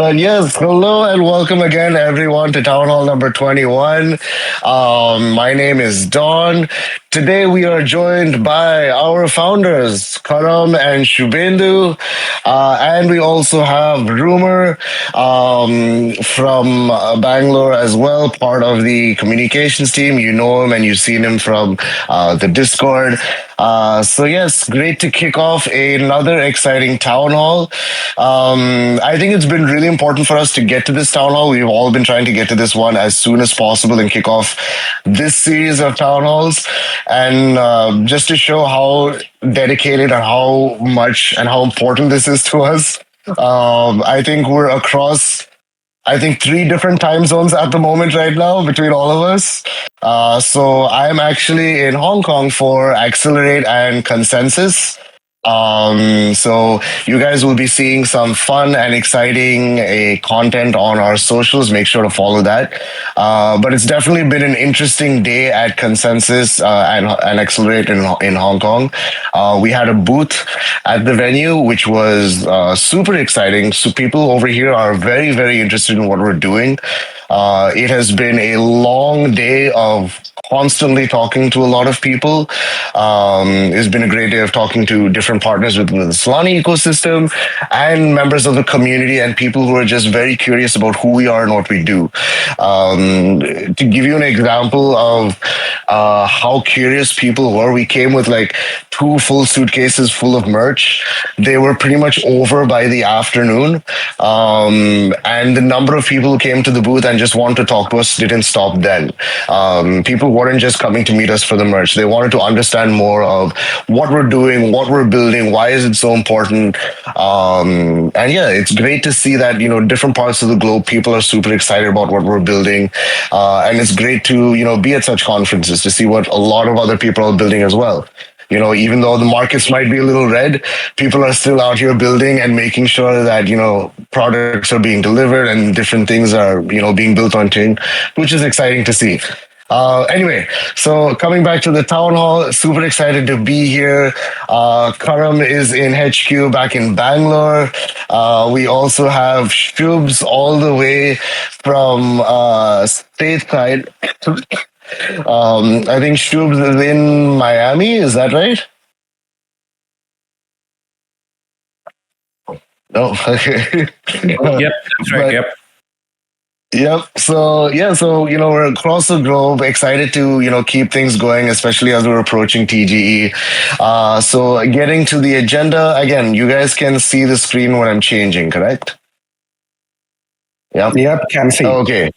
But yes, hello and welcome again, everyone, to Town Hall number 21. My name is Don. Today we are joined by our founders, Karam and Shubhendu. And we also have Rumor from Bangalore as well, part of the communications team. You know him and you've seen him from the Discord. So yes, great to kick off another exciting town hall. I think it's been really important for us to get to this town hall. We've all been trying to get to this one as soon as possible and kick off this series of town halls. And just to show how dedicated and how much and how important this is to us, I think we're across three different time zones at the moment right now between all of us. So I'm actually in Hong Kong for Accelerate and Consensus. So you guys will be seeing some fun and exciting content on our socials. Make sure to follow that. But it's definitely been an interesting day at Consensus and Accelerate in Hong Kong. We had a booth at the venue, which was super exciting. So people over here are very, very interested in what we're doing. It has been a long day of constantly talking to a lot of people. It's been a great day of talking to different partners within the Solana ecosystem and members of the community and people who are just very curious about who we are and what we do. To give you an example of how curious people were, we came with like 2 full suitcases full of merch. They were pretty much over by the afternoon. And the number of people who came to the booth and just wanted to talk to us didn't stop then. People weren't just coming to meet us for the merch. They wanted to understand more of what we're doing, what we're building, why is it so important. And yeah, it's great to see that, different parts of the globe, people are super excited about what we're building. And it's great to, be at such conferences to see what a lot of other people are building as well. Even though the markets might be a little red, people are still out here building and making sure that, products are being delivered and different things are, being built on chain, which is exciting to see. Anyway, so coming back to the town hall, super excited to be here. Karam is in HQ back in Bangalore. We also have Shubs all the way from stateside. I think Shubs is in Miami. Is that right? No. Okay. Yep, that's right. But- Yep. Yep. So yeah, so we're across the globe, excited to keep things going, especially as we're approaching TGE. So getting to the agenda again, you guys can see the screen when I'm changing, correct? Yep, can see. Okay.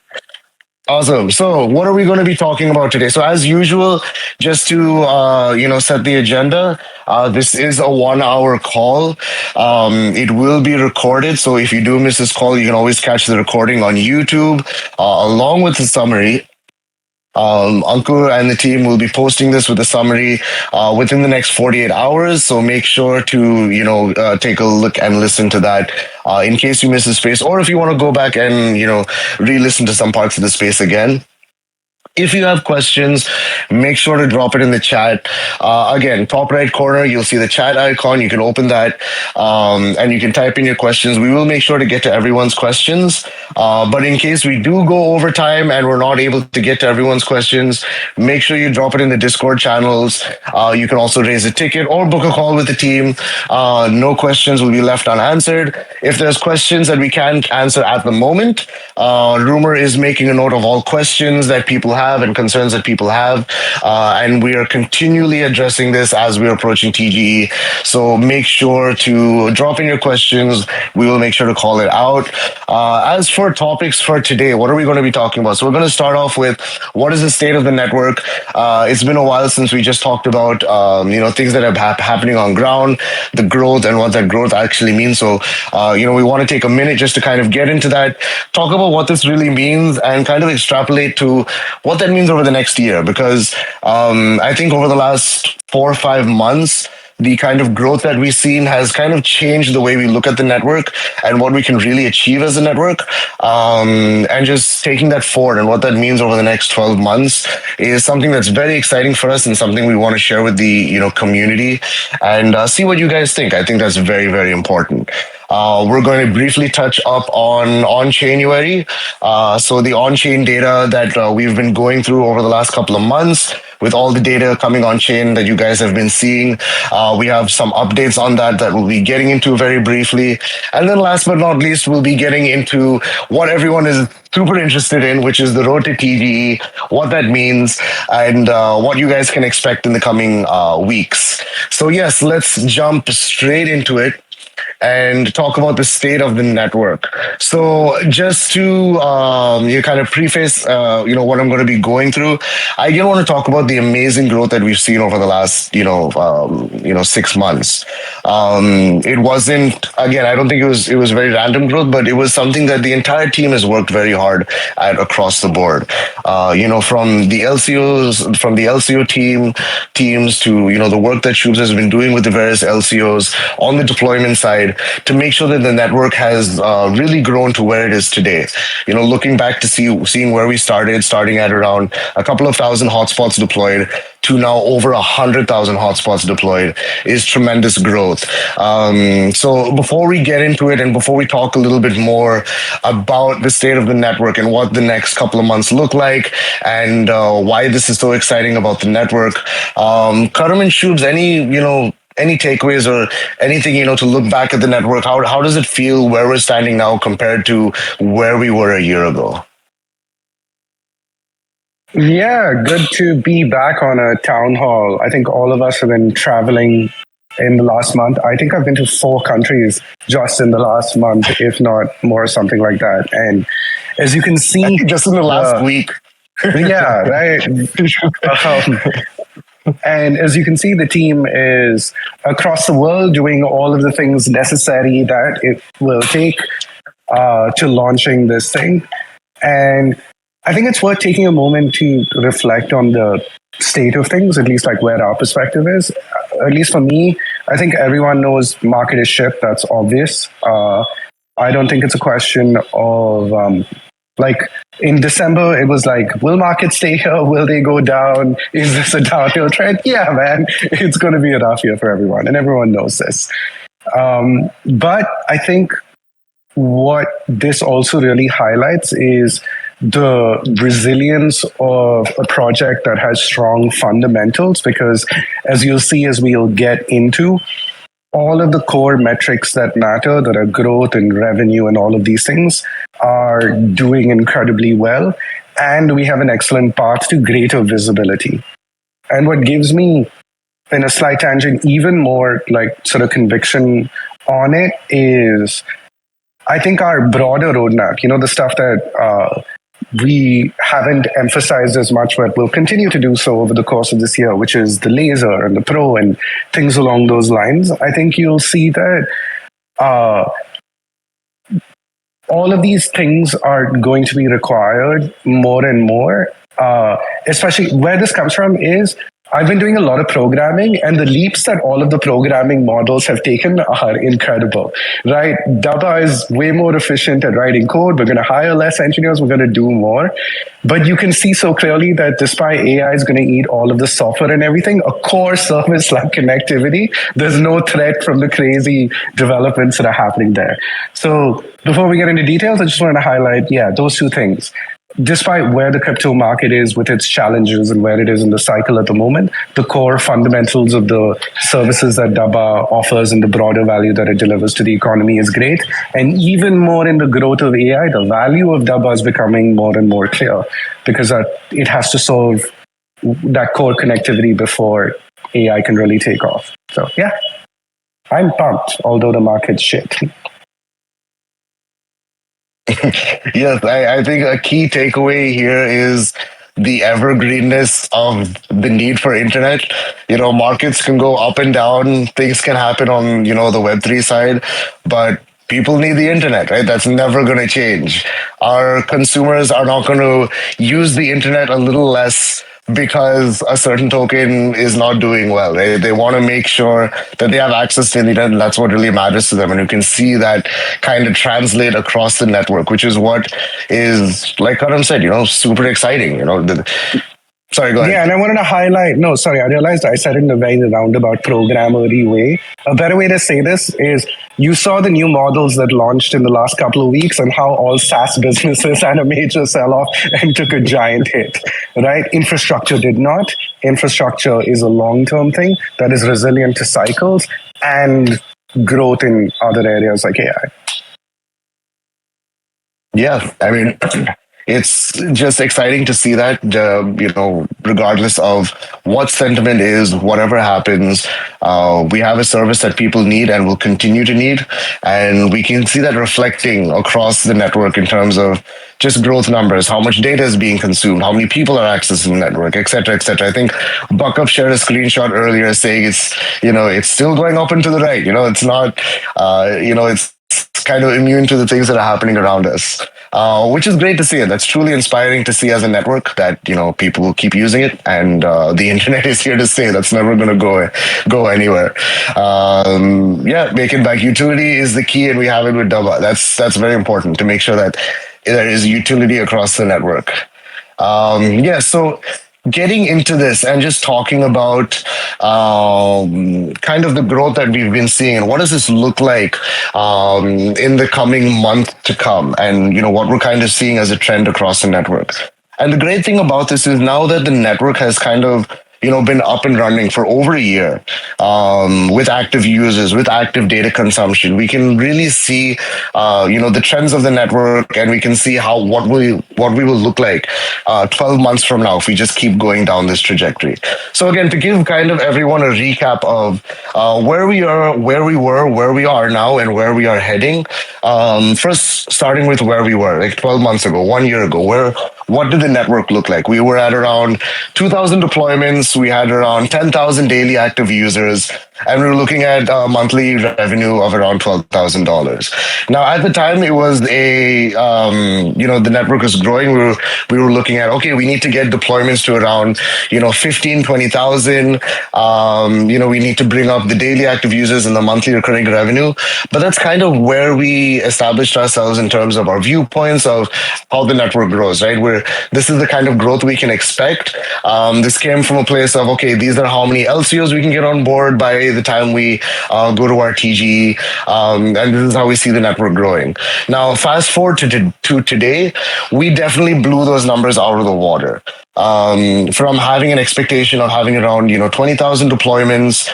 Awesome. So, what are we going to be talking about today? So, as usual, just to set the agenda. This is a 1-hour call. It will be recorded. So, if you do miss this call, you can always catch the recording on YouTube, along with the summary. Ankur and the team will be posting this with a summary within the next 48 hours. So make sure to, take a look and listen to that in case you miss the space, or if you want to go back and, re-listen to some parts of the space again. If you have questions, make sure to drop it in the chat. Again, top right corner, you'll see the chat icon. You can open that and you can type in your questions. We will make sure to get to everyone's questions. But in case we do go over time and we're not able to get to everyone's questions, make sure you drop it in the Discord channels. You can also raise a ticket or book a call with the team. No questions will be left unanswered. If there's questions that we can't answer at the moment, Rumor is making a note of all questions that people have and concerns that people have. And we are continually addressing this as we're approaching TGE. So make sure to drop in your questions. We will make sure to call it out. As for topics for today, what are we going to be talking about? So we're going to start off with what is the state of the network? It's been a while since we just talked about, things that are happening on ground, the growth and what that growth actually means. So, we want to take a minute just to kind of get into that, talk about what this really means and kind of extrapolate to what that means over the next year, because I think over the last 4 or 5 months, the kind of growth that we've seen has kind of changed the way we look at the network and what we can really achieve as a network. And just taking that forward and what that means over the next 12 months is something that's very exciting for us and something we want to share with the community and see what you guys think. I think that's very, very important. We're going to briefly touch up on OnChainuary. So the on-chain data that we've been going through over the last couple of months, with all the data coming on chain that you guys have been seeing. We have some updates on that we'll be getting into very briefly. And then last but not least, we'll be getting into what everyone is super interested in, which is the road to TGE, what that means, and what you guys can expect in the coming weeks. So yes, let's jump straight into it and talk about the state of the network. So just to you kind of preface, what I'm going to be going through, I again want to talk about the amazing growth that we've seen over the last 6 months. It wasn't, again, I don't think it was very random growth, but it was something that the entire team has worked very hard at across the board. From the LCOs, from the LCO teams to the work that Shubs has been doing with the various LCOs on the deployment side to make sure that the network has really grown to where it is today. Looking back to seeing where we starting at around a couple of thousand hotspots deployed to now over 100,000 hotspots deployed is tremendous growth. So before we get into it and before we talk a little bit more about the state of the network and what the next couple of months look like and why this is so exciting about the network, Karam and Shubs, any takeaways or anything, to look back at the network? How does it feel where we're standing now compared to where we were a year ago? Yeah, good to be back on a town hall. I think all of us have been traveling in the last month. I think I've been to 4 countries just in the last month, if not more, something like that. And as you can see, just in the last week. Yeah, right. And as you can see, the team is across the world doing all of the things necessary that it will take to launching this thing. And I think it's worth taking a moment to reflect on the state of things, at least like where our perspective is. At least for me, I think everyone knows market is shit. That's obvious. I don't think it's a question of like in December, it was like, will markets stay here? Will they go down? Is this a downhill trend? Yeah, man, it's going to be a rough year for everyone, and everyone knows this. But I think what this also really highlights is the resilience of a project that has strong fundamentals, because as you'll see, as we'll get into, all of the core metrics that matter, that are growth and revenue and all of these things, are doing incredibly well. And we have an excellent path to greater visibility. And what gives me, in a slight tangent, even more like sort of conviction on it is, I think our broader roadmap, the stuff that we haven't emphasized as much, but we'll continue to do so over the course of this year, which is the laser and the pro and things along those lines. I think you'll see that all of these things are going to be required more and more, especially where this comes from is I've been doing a lot of programming, and the leaps that all of the programming models have taken are incredible, right? Dabba is way more efficient at writing code. We're going to hire less engineers. We're going to do more. But you can see so clearly that despite AI is going to eat all of the software and everything, a core service like connectivity, there's no threat from the crazy developments that are happening there. So before we get into details, I just want to highlight, those two things. Despite where the crypto market is with its challenges and where it is in the cycle at the moment, the core fundamentals of the services that Dabba offers and the broader value that it delivers to the economy is great. And even more in the growth of AI, the value of Dabba is becoming more and more clear, because it has to solve that core connectivity before AI can really take off. So yeah, I'm pumped, although the market's shit. Yes, I think a key takeaway here is the evergreenness of the need for internet. Markets can go up and down, things can happen on, the Web3 side, but people need the internet, right? That's never going to change. Our consumers are not going to use the internet a little less because a certain token is not doing well. They want to make sure that they have access to the internet, and that's what really matters to them. And you can see that kind of translate across the network, which is what is, like Karan said, super exciting. Sorry, go Yeah, ahead. and I wanted to highlight. No, sorry, I realized I said it in a very roundabout programmery way. A better way to say this is you saw the new models that launched in the last couple of weeks and how all SaaS businesses had a major sell off and took a giant hit, right? Infrastructure did not. Infrastructure is a long term thing that is resilient to cycles and growth in other areas like AI. Yeah, I mean, it's just exciting to see that, regardless of what sentiment is, whatever happens, we have a service that people need and will continue to need. And we can see that reflecting across the network in terms of just growth numbers, how much data is being consumed, how many people are accessing the network, et cetera, et cetera. I think Buckup shared a screenshot earlier saying it's still going up and to the right. It's not, it's kind of immune to the things that are happening around us, which is great to see. And that's truly inspiring to see as a network that people will keep using it, and the internet is here to stay. That's never going to go anywhere. Yeah, making back utility is the key, and we have it with Dabba. That's very important to make sure that there is utility across the network. Yeah, so getting into this and just talking about kind of the growth that we've been seeing and what does this look like in the coming month to come, and what we're kind of seeing as a trend across the network. And the great thing about this is now that the network has kind of been up and running for over a year, with active users, with active data consumption, we can really see the trends of the network, and we can see how what we will look like 12 months from now if we just keep going down this trajectory. So again, to give kind of everyone a recap of where we are, where we were, where we are now, and where we are heading. First, starting with where we were like 12 months ago, 1 year ago, what did the network look like? We were at around 2,000 deployments. We had around 10,000 daily active users, and we were looking at a monthly revenue of around $12,000. Now, at the time, it was the network was growing. We were looking at, okay, we need to get deployments to around 15, 20,000. We need to bring up the daily active users and the monthly recurring revenue. But that's kind of where we established ourselves in terms of our viewpoints of how the network grows, right? This is the kind of growth we can expect. This came from a place of, okay, these are how many LCOs we can get on board by the time we go to our TG, and this is how we see the network growing. Now, fast forward to today, we definitely blew those numbers out of the water. From having an expectation of having around 20,000 deployments,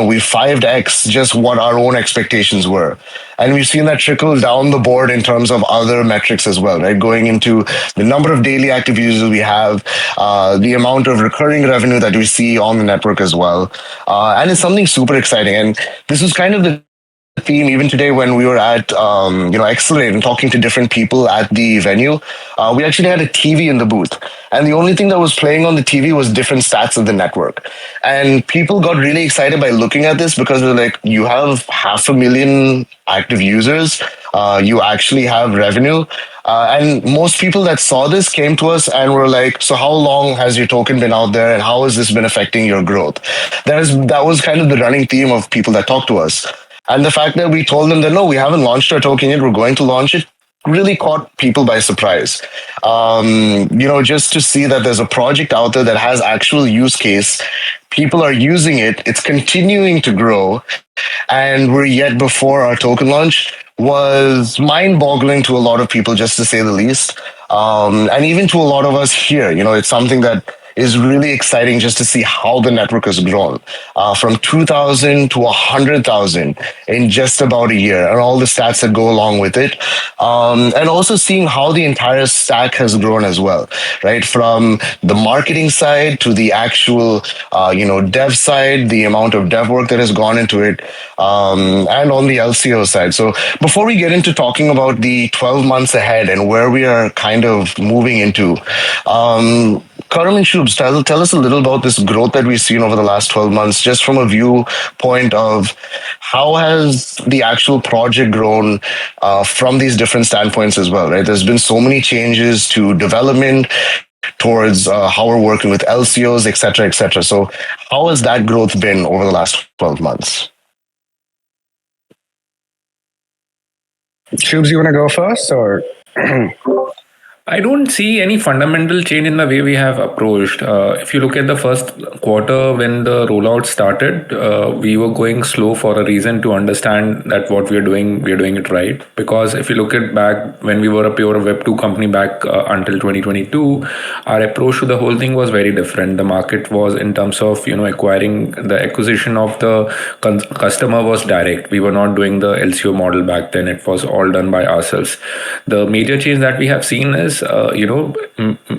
we 5x just what our own expectations were. And we've seen that trickle down the board in terms of other metrics as well, right? Going into the number of daily active users we have, the amount of recurring revenue that we see on the network as well. And it's something super exciting. And this was kind of the theme even today when we were at Accelerate and talking to different people at the venue. We actually had a TV in the booth, and the only thing that was playing on the TV was different stats of the network. And people got really excited by looking at this because they're like, you have 500,000 active users, you actually have revenue. And most people that saw this came to us and were like, so how long has your token been out there, and how has this been affecting your growth? That was kind of the running theme of people that talked to us. And the fact that we told them that no, we haven't launched our token yet, we're going to launch it, really caught people by surprise. Just to see that there's a project out there that has actual use case, people are using it, it's continuing to grow, and we're yet before our token launch was mind-boggling to a lot of people, just to say the least. And even to a lot of us here, it's something that is really exciting just to see how the network has grown from 2,000 to 100,000 in just about a year, and all the stats that go along with it. And also seeing how the entire stack has grown as well, right? From the marketing side to the actual, dev side, the amount of dev work that has gone into it, and on the LCO side. So before we get into talking about the 12 months ahead and where we are kind of moving into, Karam and Shubs, tell us a little about this growth that we've seen over the last 12 months, just from a viewpoint of how has the actual project grown from these different standpoints as well, right? There's been so many changes to development, towards how we're working with LCOs, et cetera, et cetera. So how has that growth been over the last 12 months? Shubes, you want to go first, or? I don't see any fundamental change in the way we have approached. If you look at the first quarter when the rollout started, we were going slow for a reason to understand that what we are doing it right. Because if you look at back when we were a pure Web 2 company back until 2022, our approach to the whole thing was very different. The market was in terms of acquiring the acquisition of the customer was direct. We were not doing the LCO model back then. It was all done by ourselves. The major change that we have seen is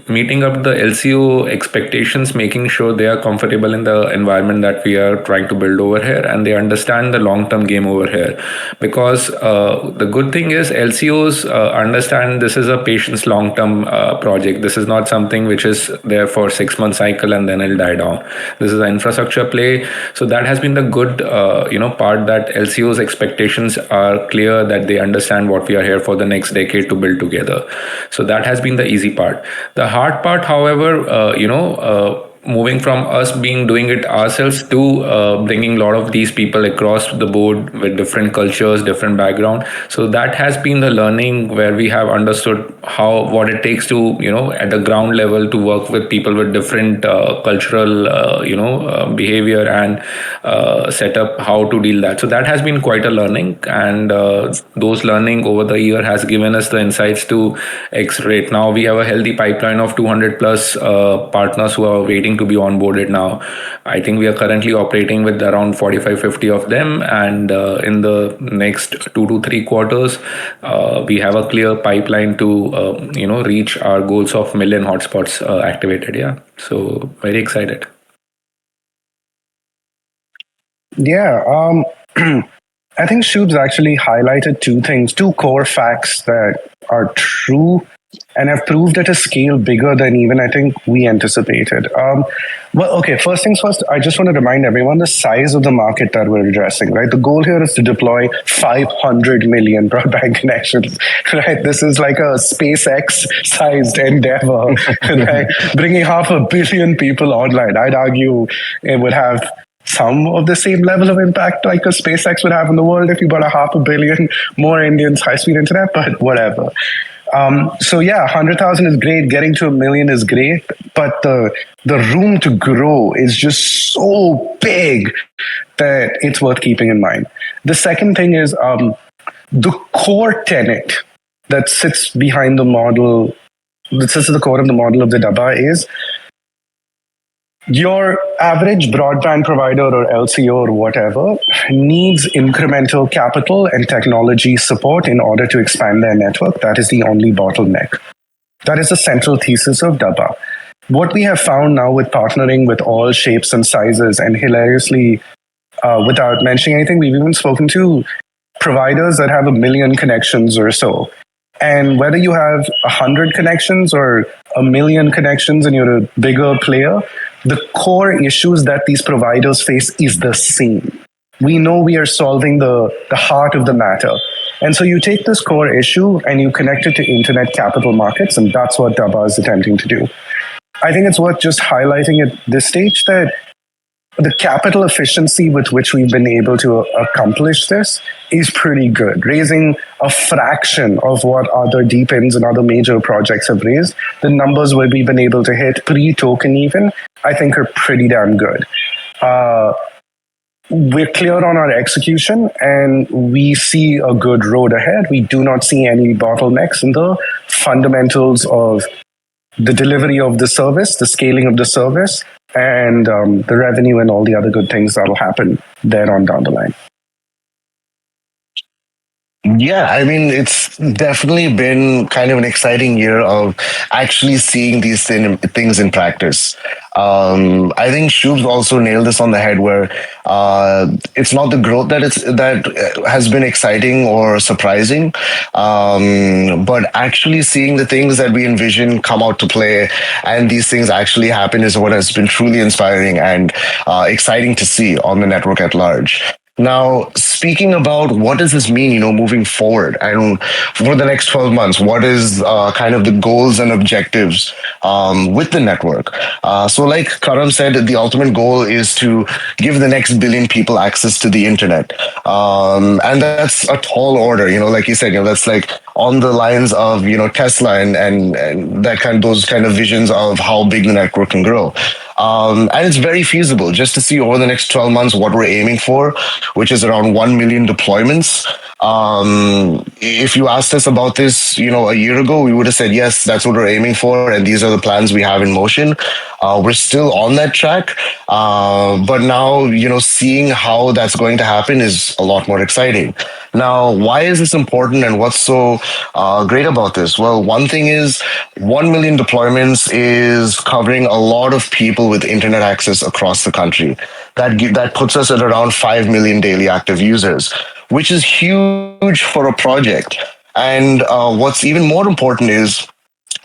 meeting up the LCO expectations, making sure they are comfortable in the environment that we are trying to build over here, and they understand the long term game over here. Because the good thing is LCOs understand this is a patience long term project. This is not something which is there for 6 month cycle and then it'll die down. This is an infrastructure play. So that has been the good part, that LCOs expectations are clear, that they understand what we are here for the next decade to build together. So that has been the easy part. The hard part, however, moving from us being doing it ourselves to bringing a lot of these people across the board with different cultures, different background. So that has been the learning where we have understood how what it takes to at the ground level to work with people with different cultural behavior and setup, how to deal that. So that has been quite a learning, and those learning over the year has given us the insights to accelerate. Now we have a healthy pipeline of 200 plus partners who are waiting to be onboarded now. I think we are currently operating with around 45-50 of them, and in the next 2 to 3 quarters, we have a clear pipeline to reach our goals of million hotspots activated. Yeah, so very excited. Yeah, I think Shub's actually highlighted two things, two core facts that are true and have proved at a scale bigger than even I think we anticipated. Well, okay, first things first, I just want to remind everyone the size of the market that we're addressing, right? The goal here is to deploy 500 million broadband connections, right? This is like a SpaceX sized endeavor, right? Bringing 500 million people online. I'd argue it would have some of the same level of impact like a SpaceX would have in the world if you got 500 million more Indians high-speed internet, but whatever. So yeah, 100,000 is great. Getting to 1 million is great, but the room to grow is just so big that it's worth keeping in mind. The second thing is the core tenet that sits behind the model, that sits at the core of the model of the Dabba is your average broadband provider or LCO or whatever needs incremental capital and technology support in order to expand their network. That is the only bottleneck. That is the central thesis of Dabba. What we have found now with partnering with all shapes and sizes, and hilariously, without mentioning anything, we've even spoken to providers that have 1 million connections or so. And whether you have 100 connections or 1 million connections and you're a bigger player, the core issues that these providers face is the same. We know we are solving the heart of the matter. And so you take this core issue and you connect it to internet capital markets, and that's what Dabba is attempting to do. I think it's worth just highlighting at this stage that the capital efficiency with which we've been able to accomplish this is pretty good. Raising a fraction of what other deep-ins and other major projects have raised, the numbers where we've been able to hit pre-token even, I think are pretty damn good. We're clear on our execution and we see a good road ahead. We do not see any bottlenecks in the fundamentals of the delivery of the service, the scaling of the service, and the revenue and all the other good things that will happen there on down the line. Yeah, I mean, it's definitely been kind of an exciting year of actually seeing these things in practice. I think Shub's also nailed this on the head, where it's not the growth that has been exciting or surprising, but actually seeing the things that we envision come out to play and these things actually happen is what has been truly inspiring and exciting to see on the network at large. Now, speaking about what does this mean, moving forward and for the next 12 months, what is kind of the goals and objectives with the network? So, like Karam said, the ultimate goal is to give the next billion people access to the internet. And that's a tall order, like you said, that's like on the lines of, Tesla and those kind of visions of how big the network can grow. And it's very feasible just to see over the next 12 months what we're aiming for, which is around 1 million deployments. If you asked us about this, a year ago, we would have said, yes, that's what we're aiming for. And these are the plans we have in motion. We're still on that track. But now, seeing how that's going to happen is a lot more exciting. Now, why is this important and what's so great about this? Well, one thing is 1 million deployments is covering a lot of people with internet access across the country. That puts us at around 5 million daily active users, which is huge for a project. And what's even more important is,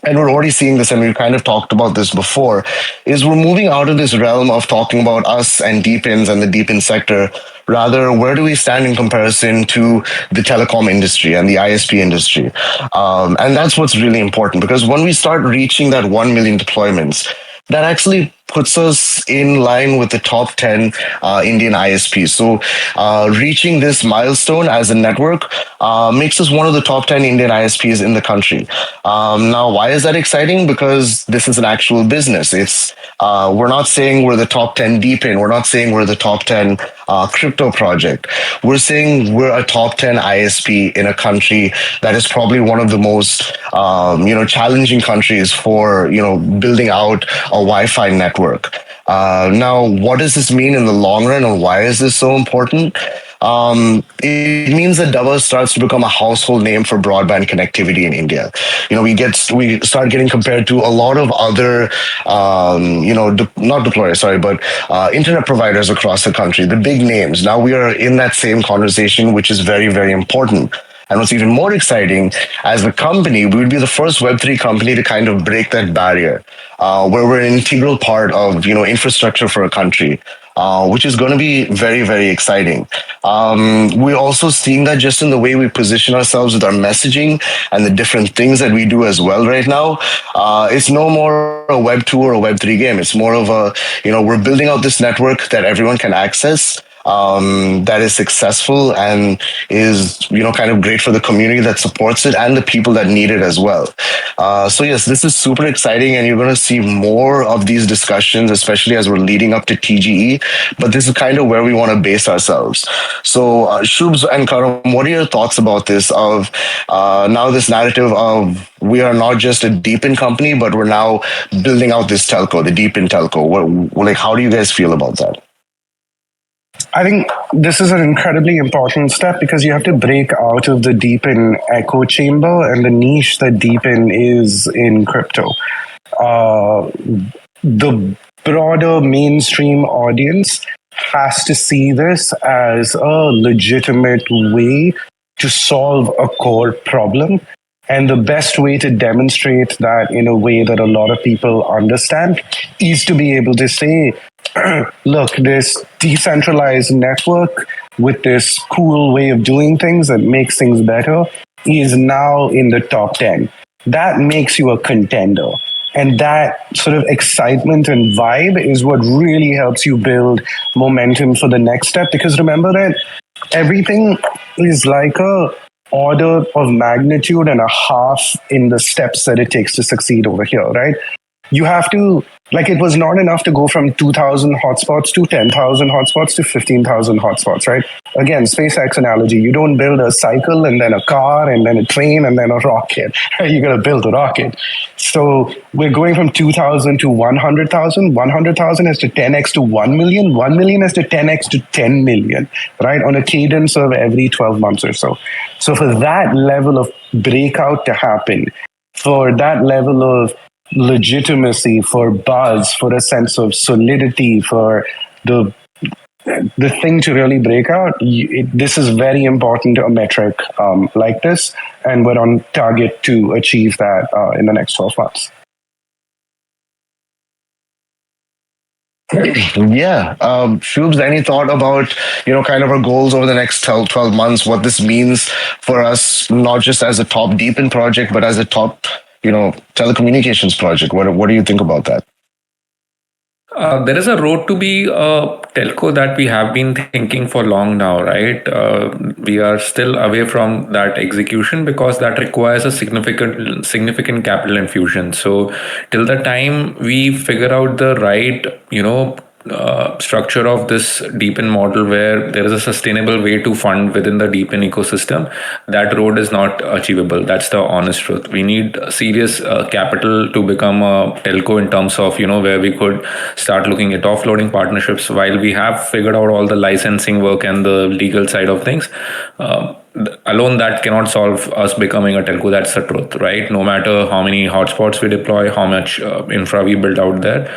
and we're already seeing this, and we've kind of talked about this before, is we're moving out of this realm of talking about us and deep-ins and the deep-in sector. Rather, where do we stand in comparison to the telecom industry and the ISP industry? And that's what's really important, because when we start reaching that 1 million deployments, that actually puts us in line with the top 10 Indian ISPs. So reaching this milestone as a network makes us one of the top 10 Indian ISPs in the country. Now, why is that exciting? Because this is an actual business. We're not saying we're the top 10 deep in. We're not saying we're the top 10 crypto project. We're saying we're a top 10 ISP in a country that is probably one of the most challenging countries for building out a Wi-Fi network. Now, what does this mean in the long run, and why is this so important? It means that Dabba starts to become a household name for broadband connectivity in India. We start getting compared to a lot of other, not deployers, sorry, but internet providers across the country, the big names. Now we are in that same conversation, which is very, very important. And what's even more exciting, as a company, we would be the first Web3 company to kind of break that barrier, where we're an integral part of, infrastructure for a country. Which is going to be very, very exciting. We're also seeing that just in the way we position ourselves with our messaging and the different things that we do as well right now. It's no more a Web2 or a Web3 game. It's more of we're building out this network that everyone can access. That is successful and is kind of great for the community that supports it and the people that need it as well. So yes, this is super exciting, and you're going to see more of these discussions, especially as we're leading up to TGE. But this is kind of where we want to base ourselves. So Shubs and Karam, what are your thoughts about this? Of now this narrative of we are not just a deep in company, but we're now building out this telco, the deep in telco. How do you guys feel about that? I think this is an incredibly important step because you have to break out of the deep-in echo chamber and the niche that deep-in is in crypto. The broader mainstream audience has to see this as a legitimate way to solve a core problem. And the best way to demonstrate that in a way that a lot of people understand is to be able to say, look, this decentralized network with this cool way of doing things that makes things better is now in the top 10. That makes you a contender. And that sort of excitement and vibe is what really helps you build momentum for the next step. Because remember that everything is like a order of magnitude and a half in the steps that it takes to succeed over here, right? You have to, it was not enough to go from 2,000 hotspots to 10,000 hotspots to 15,000 hotspots, right? Again, SpaceX analogy, you don't build a cycle and then a car and then a train and then a rocket, right? You got to build a rocket. So we're going from 2,000 to 100,000. 100,000 is to 10x to 1 million. 1 million is to 10x to 10 million, right? On a cadence of every 12 months or so. So for that level of breakout to happen, for that level of legitimacy, for buzz, for a sense of solidity, for the thing to really break out, this is very important to a metric like this, and we're on target to achieve that in the next 12 months. Yeah. Shubes, any thought about, kind of our goals over the next 12 months, what this means for us, not just as a top deepen project, but as a top, telecommunications project? What do you think about that? There is a road to be a telco that we have been thinking for long now, right? We are still away from that execution because that requires a significant capital infusion. So till the time we figure out the right, structure of this deepen model where there is a sustainable way to fund within the deepen ecosystem, that road is not achievable. That's the honest truth. We need serious capital to become a telco in terms of where we could start looking at offloading partnerships. While we have figured out all the licensing work and the legal side of things, alone that cannot solve us becoming a telco. That's the truth, right? No matter how many hotspots we deploy, how much infra we build out there,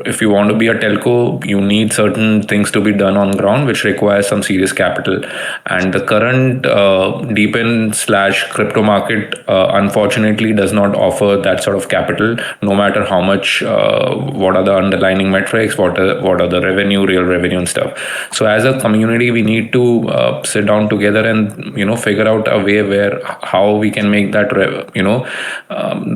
if you want to be a telco, you need certain things to be done on ground, which requires some serious capital. And the current deepen slash crypto market, unfortunately, does not offer that sort of capital. No matter how much, what are the underlying metrics, what are the revenue, real revenue and stuff. So as a community, we need to sit down together and figure out a way where how we can make that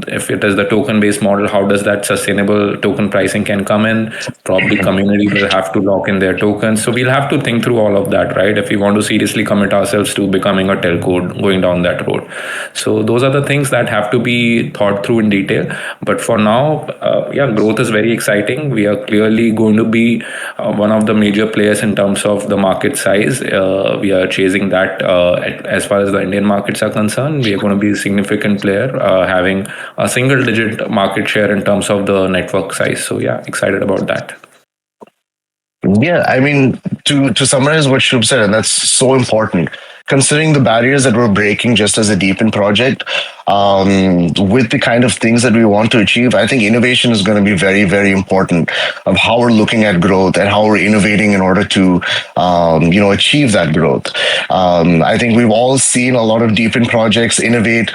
if it is the token based model, how does that sustainable token pricing can come in. Probably community will have to lock in their tokens, so we'll have to think through all of that, right, if we want to seriously commit ourselves to becoming a telco going down that road. So those are the things that have to be thought through in detail. But for now, yeah, growth is very exciting. We are clearly going to be one of the major players in terms of the market size. We are chasing that as far as the Indian markets are concerned. We are going to be a significant player, having a single digit market share in terms of the network size. So yeah, excited about that. Yeah, I mean, to summarize what Shub said, and that's so important, considering the barriers that we're breaking just as a deepen project, with the kind of things that we want to achieve, I think innovation is going to be very, very important of how we're looking at growth and how we're innovating in order to, achieve that growth. I think we've all seen a lot of deepen projects innovate,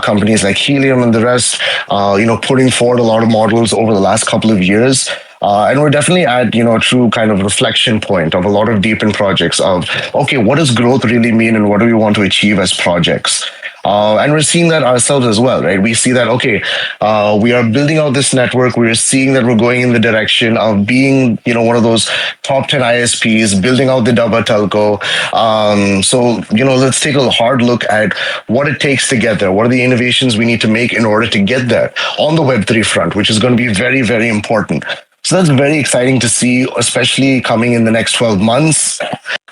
companies like Helium and the rest, putting forward a lot of models over the last couple of years. And we're definitely at, a true kind of reflection point of a lot of deepen projects of, okay, what does growth really mean and what do we want to achieve as projects? And we're seeing that ourselves as well, right? We see that, okay, we are building out this network. We're seeing that we're going in the direction of being, one of those top 10 ISPs, building out the Dabba telco. So, let's take a hard look at what it takes to get there. What are the innovations we need to make in order to get there on the Web3 front, which is going to be very, very important. So that's very exciting to see, especially coming in the next 12 months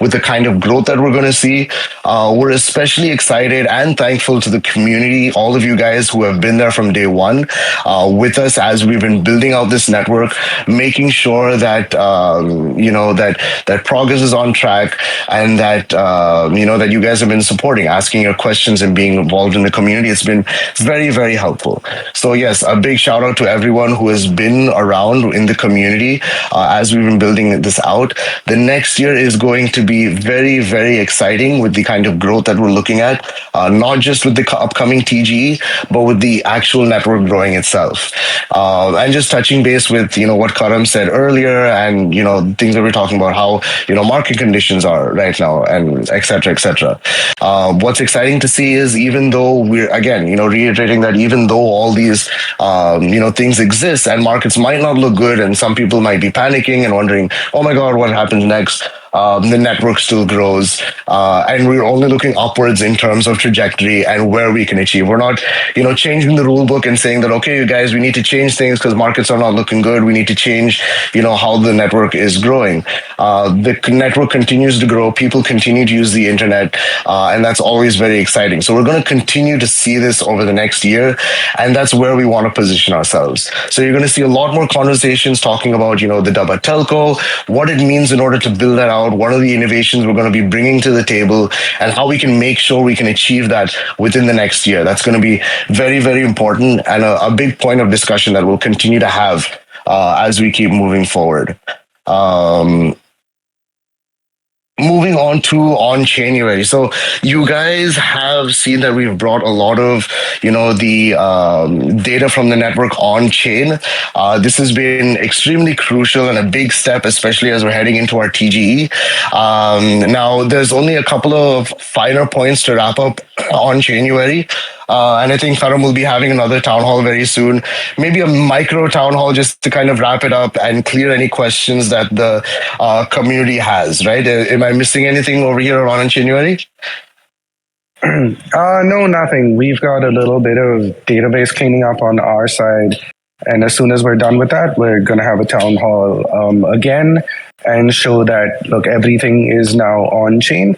with the kind of growth that we're going to see. We're especially excited and thankful to the community, all of you guys who have been there from day one with us as we've been building out this network, making sure that, that progress is on track and that, that you guys have been supporting, asking your questions and being involved in the community. It's been very, very helpful. So yes, a big shout out to everyone who has been around in the community as we've been building this out. The next year is going to be very, very exciting with the kind of growth that we're looking at, not just with the upcoming TGE, but with the actual network growing itself. And just touching base with, what Karam said earlier and, things that we're talking about, how, market conditions are right now and et cetera, et cetera. What's exciting to see is even though we're, again, reiterating that even though all these, things exist and markets might not look good and some people might be panicking and wondering, oh my God, what happens next? The network still grows, and we're only looking upwards in terms of trajectory and where we can achieve. We're not, changing the rule book and saying that, okay, you guys, we need to change things because markets are not looking good. We need to change, how the network is growing. The network continues to grow. People continue to use the internet, and that's always very exciting. So we're going to continue to see this over the next year, and that's where we want to position ourselves. So you're going to see a lot more conversations talking about, the Dabba telco, what it means in order to build that out. What are the innovations we're going to be bringing to the table and how we can make sure we can achieve that within the next year. That's going to be very, very important and a big point of discussion that we'll continue to have as we keep moving forward. moving on to OnChainuary. So you guys have seen that we've brought a lot of, the data from the network on chain. This has been extremely crucial and a big step, especially as we're heading into our TGE. Now, there's only a couple of finer points to wrap up on January. And I think Karam will be having another town hall very soon. Maybe a micro town hall just to kind of wrap it up and clear any questions that the community has, right? Am I missing anything over here on January? No, nothing. We've got a little bit of database cleaning up on our side. And as soon as we're done with that, we're going to have a town hall again and show that, look, everything is now on chain.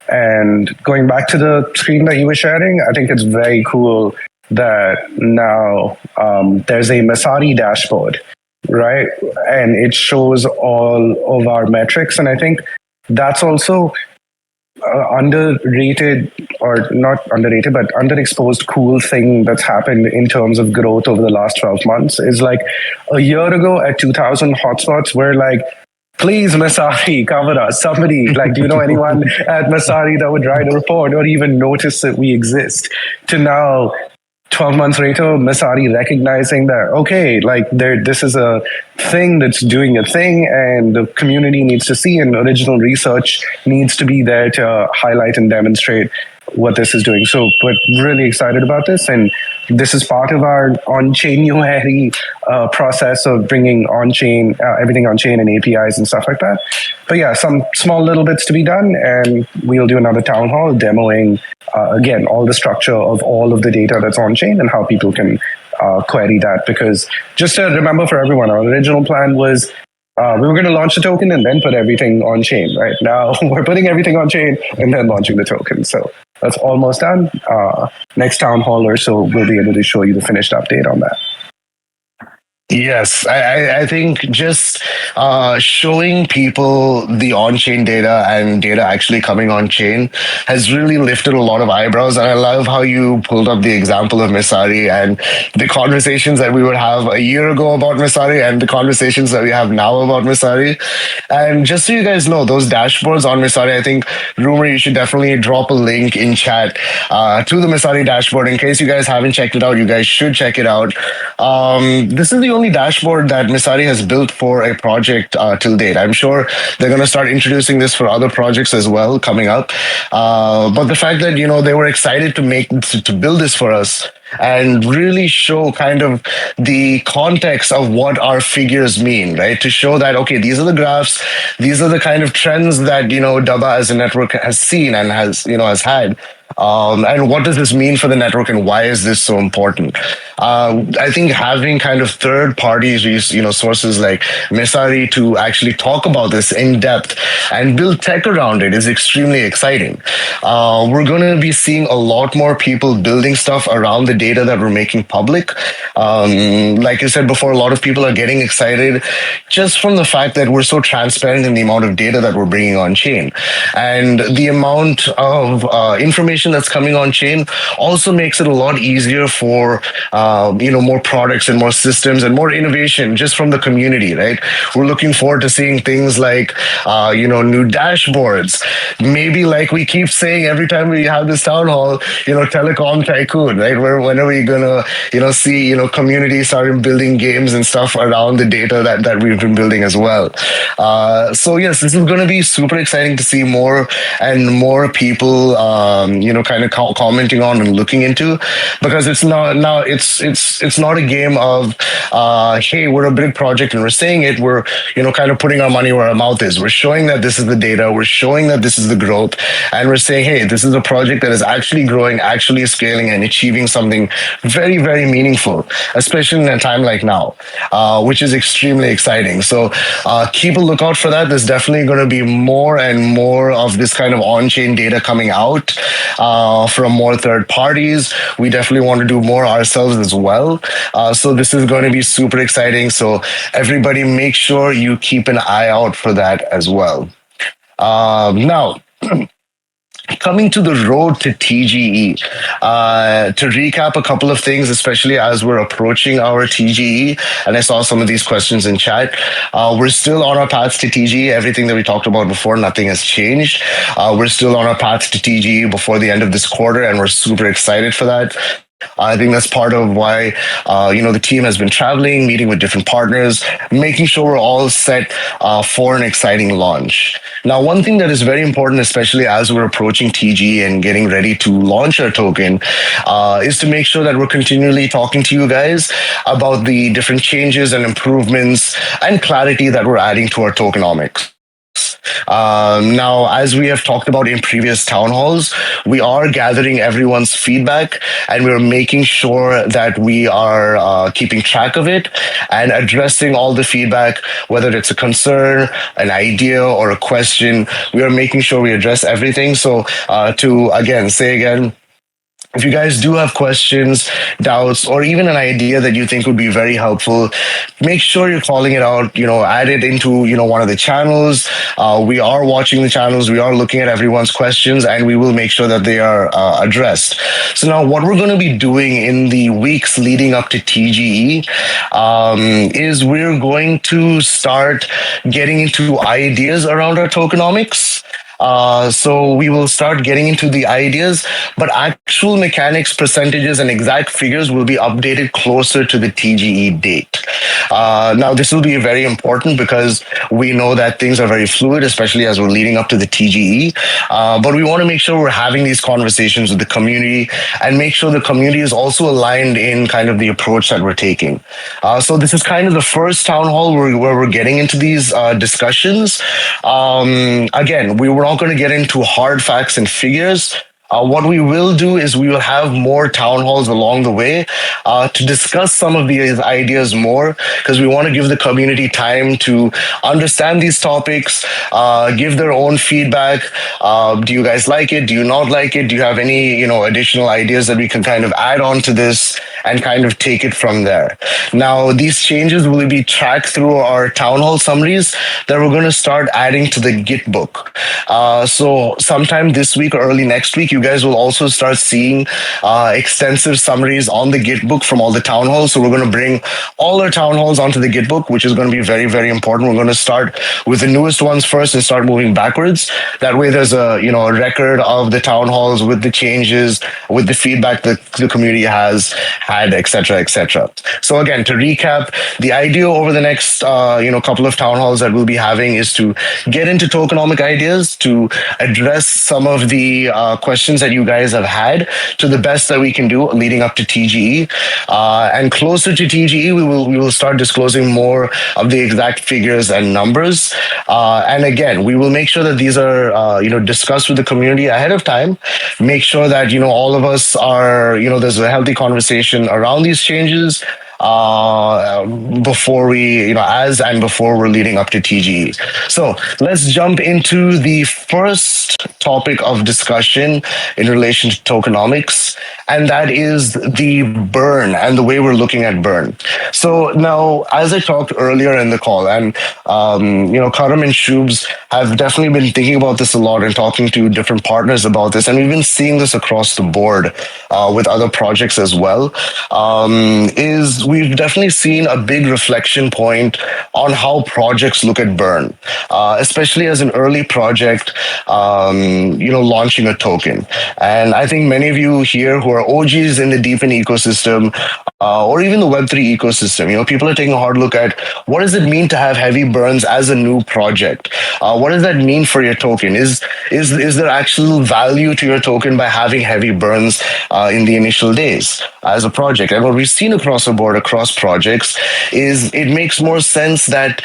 And going back to the screen that you were sharing, I think it's very cool that now there's a Messari dashboard, right? And it shows all of our metrics. And I think that's also underrated, or not underrated, but underexposed cool thing that's happened in terms of growth over the last 12 months is like a year ago at 2000 hotspots, we're like, please, Messari, cover us. Somebody, like, do you know anyone at Messari that would write a report or even notice that we exist? To now, 12 months later, Messari recognizing that, okay, like this is a thing that's doing a thing and the community needs to see, and original research needs to be there to highlight and demonstrate what this is doing. So we're really excited about this, and this is part of our OnChainuary process of bringing on-chain, everything on-chain and APIs and stuff like that. But yeah, some small little bits to be done, and we'll do another town hall demoing, again, all the structure of all of the data that's on-chain and how people can query that. Because just to remember for everyone, our original plan was we were going to launch the token and then put everything on chain. Right now, we're putting everything on chain and then launching the token. So that's almost done. Next town hall or so, we'll be able to show you the finished update on that. Yes, I think just showing people the on-chain data and data actually coming on-chain has really lifted a lot of eyebrows. And I love how you pulled up the example of Messari and the conversations that we would have a year ago about Messari and the conversations that we have now about Messari. And just so you guys know, those dashboards on Messari, I think, Rumor, you should definitely drop a link in chat to the Messari dashboard. In case you guys haven't checked it out, you guys should check it out. This is the only dashboard that Messari has built for a project till date. I'm sure they're going to start introducing this for other projects as well coming up. But the fact that they were excited to build this for us and really show kind of the context of what our figures mean, right? To show that, okay, these are the graphs, these are the kind of trends that Dabba as a network has seen and has had. And what does this mean for the network, and why is this so important? I think having kind of third parties, sources like Messari to actually talk about this in depth and build tech around it is extremely exciting. We're going to be seeing a lot more people building stuff around the data that we're making public. Like I said before, a lot of people are getting excited just from the fact that we're so transparent in the amount of data that we're bringing on chain, and the amount of information that's coming on chain also makes it a lot easier for more products and more systems and more innovation just from the community, right? We're looking forward to seeing things like new dashboards, maybe like we keep saying every time we have this town hall, telecom tycoon, right? When are we gonna see community starting building games and stuff around the data that we've been building as well. So yes, this is going to be super exciting to see more and more people kind of commenting on and looking into, because it's not a game of hey, we're a big project and we're saying it, we're kind of putting our money where our mouth is. We're showing that this is the data, we're showing that this is the growth, and we're saying, hey, this is a project that is actually growing, actually scaling, and achieving something very, very meaningful, especially in a time like now, which is extremely exciting. So keep a lookout for that. There's definitely going to be more and more of this kind of on-chain data coming out from more third parties. We definitely want to do more ourselves as well. So this is going to be super exciting. So everybody make sure you keep an eye out for that as well. Now, coming to the road to TGE. To recap a couple of things, especially as we're approaching our TGE, and I saw some of these questions in chat. We're still on our path to TGE. Everything that we talked about before, nothing has changed. We're still on our path to TGE before the end of this quarter, and we're super excited for that. I think that's part of why, the team has been traveling, meeting with different partners, making sure we're all set for an exciting launch. Now, one thing that is very important, especially as we're approaching TG and getting ready to launch our token, is to make sure that we're continually talking to you guys about the different changes and improvements and clarity that we're adding to our tokenomics. Now, as we have talked about in previous town halls, we are gathering everyone's feedback and we're making sure that we are keeping track of it and addressing all the feedback, whether it's a concern, an idea, or a question. We are making sure we address everything. So, to again, say again, if you guys do have questions, doubts, or even an idea that you think would be very helpful, make sure you're calling it out, add it into, one of the channels. We are watching the channels. We are looking at everyone's questions and we will make sure that they are addressed. So now what we're going to be doing in the weeks leading up to TGE is we're going to start getting into ideas around our tokenomics. So we will start getting into the ideas, but actual mechanics, percentages, and exact figures will be updated closer to the TGE date. Now, this will be very important because we know that things are very fluid, especially as we're leading up to the TGE. But we want to make sure we're having these conversations with the community and make sure the community is also aligned in kind of the approach that we're taking. So this is kind of the first town hall where we're getting into these discussions. Again, we were not going to get into hard facts and figures. What we will do is we will have more town halls along the way to discuss some of these ideas more, because we want to give the community time to understand these topics, give their own feedback. Do you guys like it? Do you not like it? Do you have any, additional ideas that we can kind of add on to this and kind of take it from there? Now, these changes will be tracked through our town hall summaries that we're going to start adding to the Git book. So sometime this week or early next week, you guys will also start seeing extensive summaries on the Git book from all the town halls. So we're going to bring all our town halls onto the Git book, which is going to be very, very important. We're going to start with the newest ones first and start moving backwards. That way there's a record of the town halls with the changes, with the feedback that the community has had, etc., etc. So again, to recap, the idea over the next couple of town halls that we'll be having is to get into tokenomic ideas, to address some of the questions that you guys have had to the best that we can do leading up to TGE. And closer to TGE, we will start disclosing more of the exact figures and numbers. And again, we will make sure that these are discussed with the community ahead of time. Make sure that all of us are there's a healthy conversation around these changes. Before we, before we're leading up to TGE. So let's jump into the first topic of discussion in relation to tokenomics, and that is the burn and the way we're looking at burn. So now, as I talked earlier in the call, and Karam and Shubs have definitely been thinking about this a lot and talking to different partners about this, and we've been seeing this across the board with other projects as well. Is we've definitely seen a big reflection point on how projects look at burn, especially as an early project, launching a token. And I think many of you here who are OGs in the Deepin ecosystem, or even the Web3 ecosystem, people are taking a hard look at what does it mean to have heavy burns as a new project? What does that mean for your token? Is there actual value to your token by having heavy burns in the initial days as a project? And what we've seen across the board, across projects, is it makes more sense that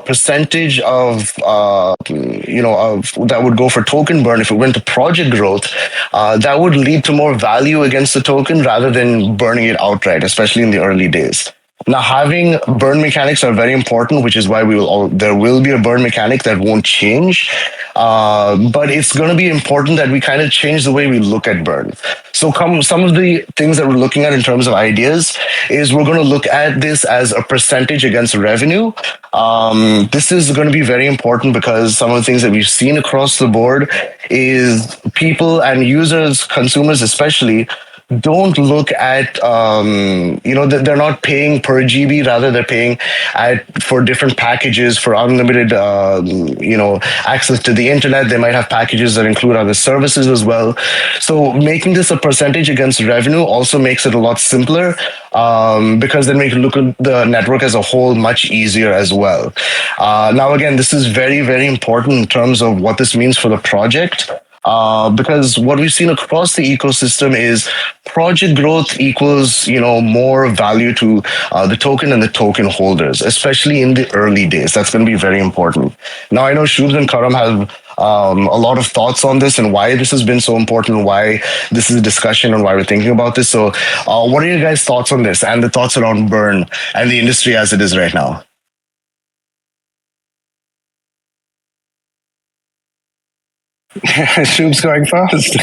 percentage of that would go for token burn, if it went to project growth, that would lead to more value against the token rather than burning it outright, especially in the early days. Now, having burn mechanics are very important, which is why there will be a burn mechanic that won't change. But it's going to be important that we kind of change the way we look at burn. So, some of the things that we're looking at in terms of ideas is we're going to look at this as a percentage against revenue. This is going to be very important because some of the things that we've seen across the board is people and users, consumers especially, don't look at they're not paying per GB, rather they're paying for different packages for unlimited access to the internet. They might have packages that include other services as well. So making this a percentage against revenue also makes it a lot simpler, because then we can look at the network as a whole much easier as well. Now again, this is very, very important in terms of what this means for the project. Because what we've seen across the ecosystem is project growth equals, more value to the token and the token holders, especially in the early days. That's going to be very important. Now, I know Shubh and Karam have a lot of thoughts on this and why this has been so important, why this is a discussion and why we're thinking about this. So, what are your guys' thoughts on this and the thoughts around burn and the industry as it is right now? Shub's going first.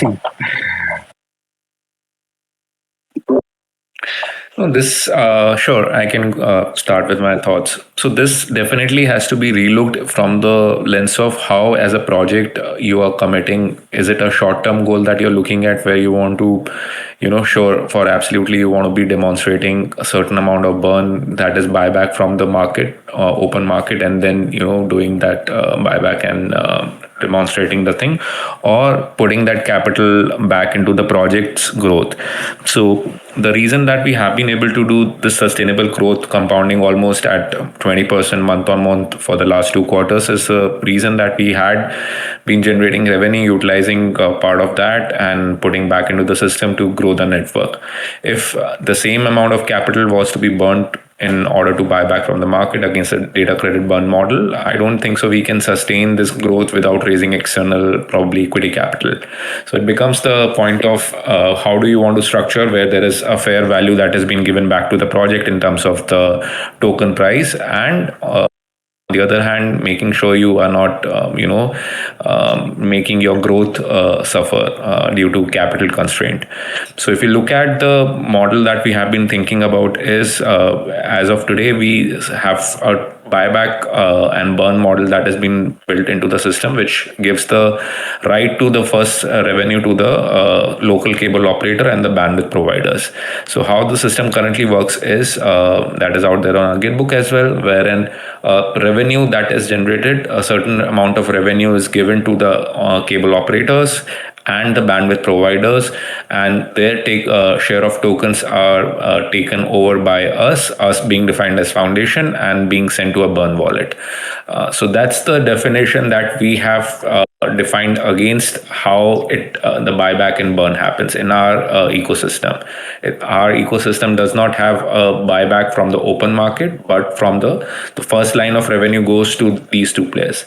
No, this, sure, I can start with my thoughts. So, this definitely has to be relooked from the lens of how, as a project, you are committing. Is it a short term goal that you're looking at where you want to, sure, for absolutely, you want to be demonstrating a certain amount of burn, that is buyback from the market, open market, and then, doing that buyback and demonstrating the thing, or putting that capital back into the project's growth. So the reason that we have been able to do this sustainable growth compounding almost at 20% month on month for the last 2 quarters is the reason that we had been generating revenue, utilizing part of that and putting back into the system to grow the network. If the same amount of capital was to be burnt in order to buy back from the market against a data credit burn model, I don't think so we can sustain this growth without raising external, probably equity capital. So it becomes the point of how do you want to structure where there is a fair value that has been given back to the project in terms of the token price, and on the other hand, making sure you are not, making your growth suffer due to capital constraint. So if you look at the model that we have been thinking about is, as of today, we have a buyback and burn model that has been built into the system, which gives the right to the first revenue to the local cable operator and the bandwidth providers. So how the system currently works is, that is out there on our Gitbook as well, wherein revenue that is generated, a certain amount of revenue is given to the cable operators and the bandwidth providers, and their share of tokens are taken over by us being defined as foundation and being sent to a burn wallet. So that's the definition that we have defined against how the buyback and burn happens in our ecosystem. Our ecosystem does not have a buyback from the open market, but from the first line of revenue goes to these two players.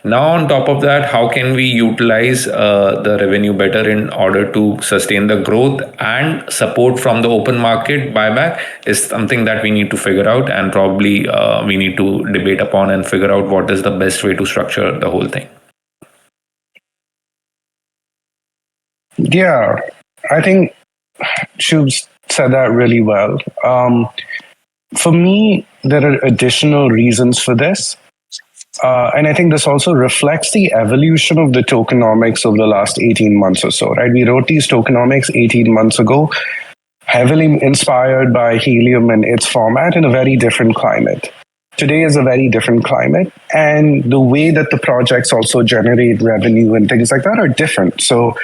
Now, on top of that, how can we utilize the revenue better in order to sustain the growth and support from the open market buyback is something that we need to figure out, and probably we need to debate upon and figure out what is the best way to structure the whole thing. Yeah, I think Shub's said that really well. For me, there are additional reasons for this. And I think this also reflects the evolution of the tokenomics of the last 18 months or so, right? We wrote these tokenomics 18 months ago, heavily inspired by Helium and its format in a very different climate. Today is a very different climate, and the way that the projects also generate revenue and things like that are different. So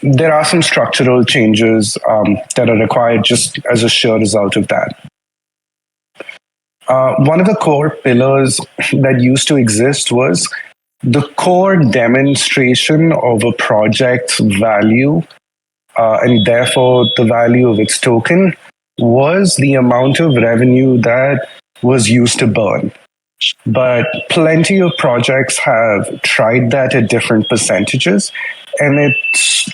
there are some structural changes that are required just as a sure result of that. One of the core pillars that used to exist was the core demonstration of a project's value, and therefore the value of its token, was the amount of revenue that was used to burn. But plenty of projects have tried that at different percentages, and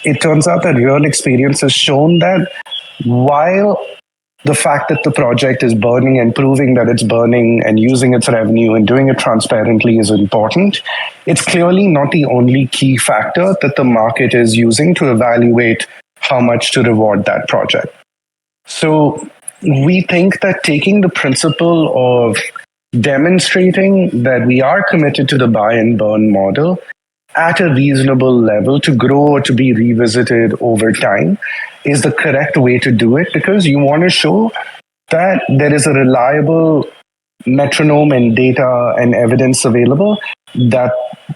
it turns out that real experience has shown that while the fact that the project is burning and proving that it's burning and using its revenue and doing it transparently is important. It's clearly not the only key factor that the market is using to evaluate how much to reward that project. So we think that taking the principle of demonstrating that we are committed to the buy and burn model at a reasonable level to grow or to be revisited over time is the correct way to do it, because you want to show that there is a reliable metronome and data and evidence available, that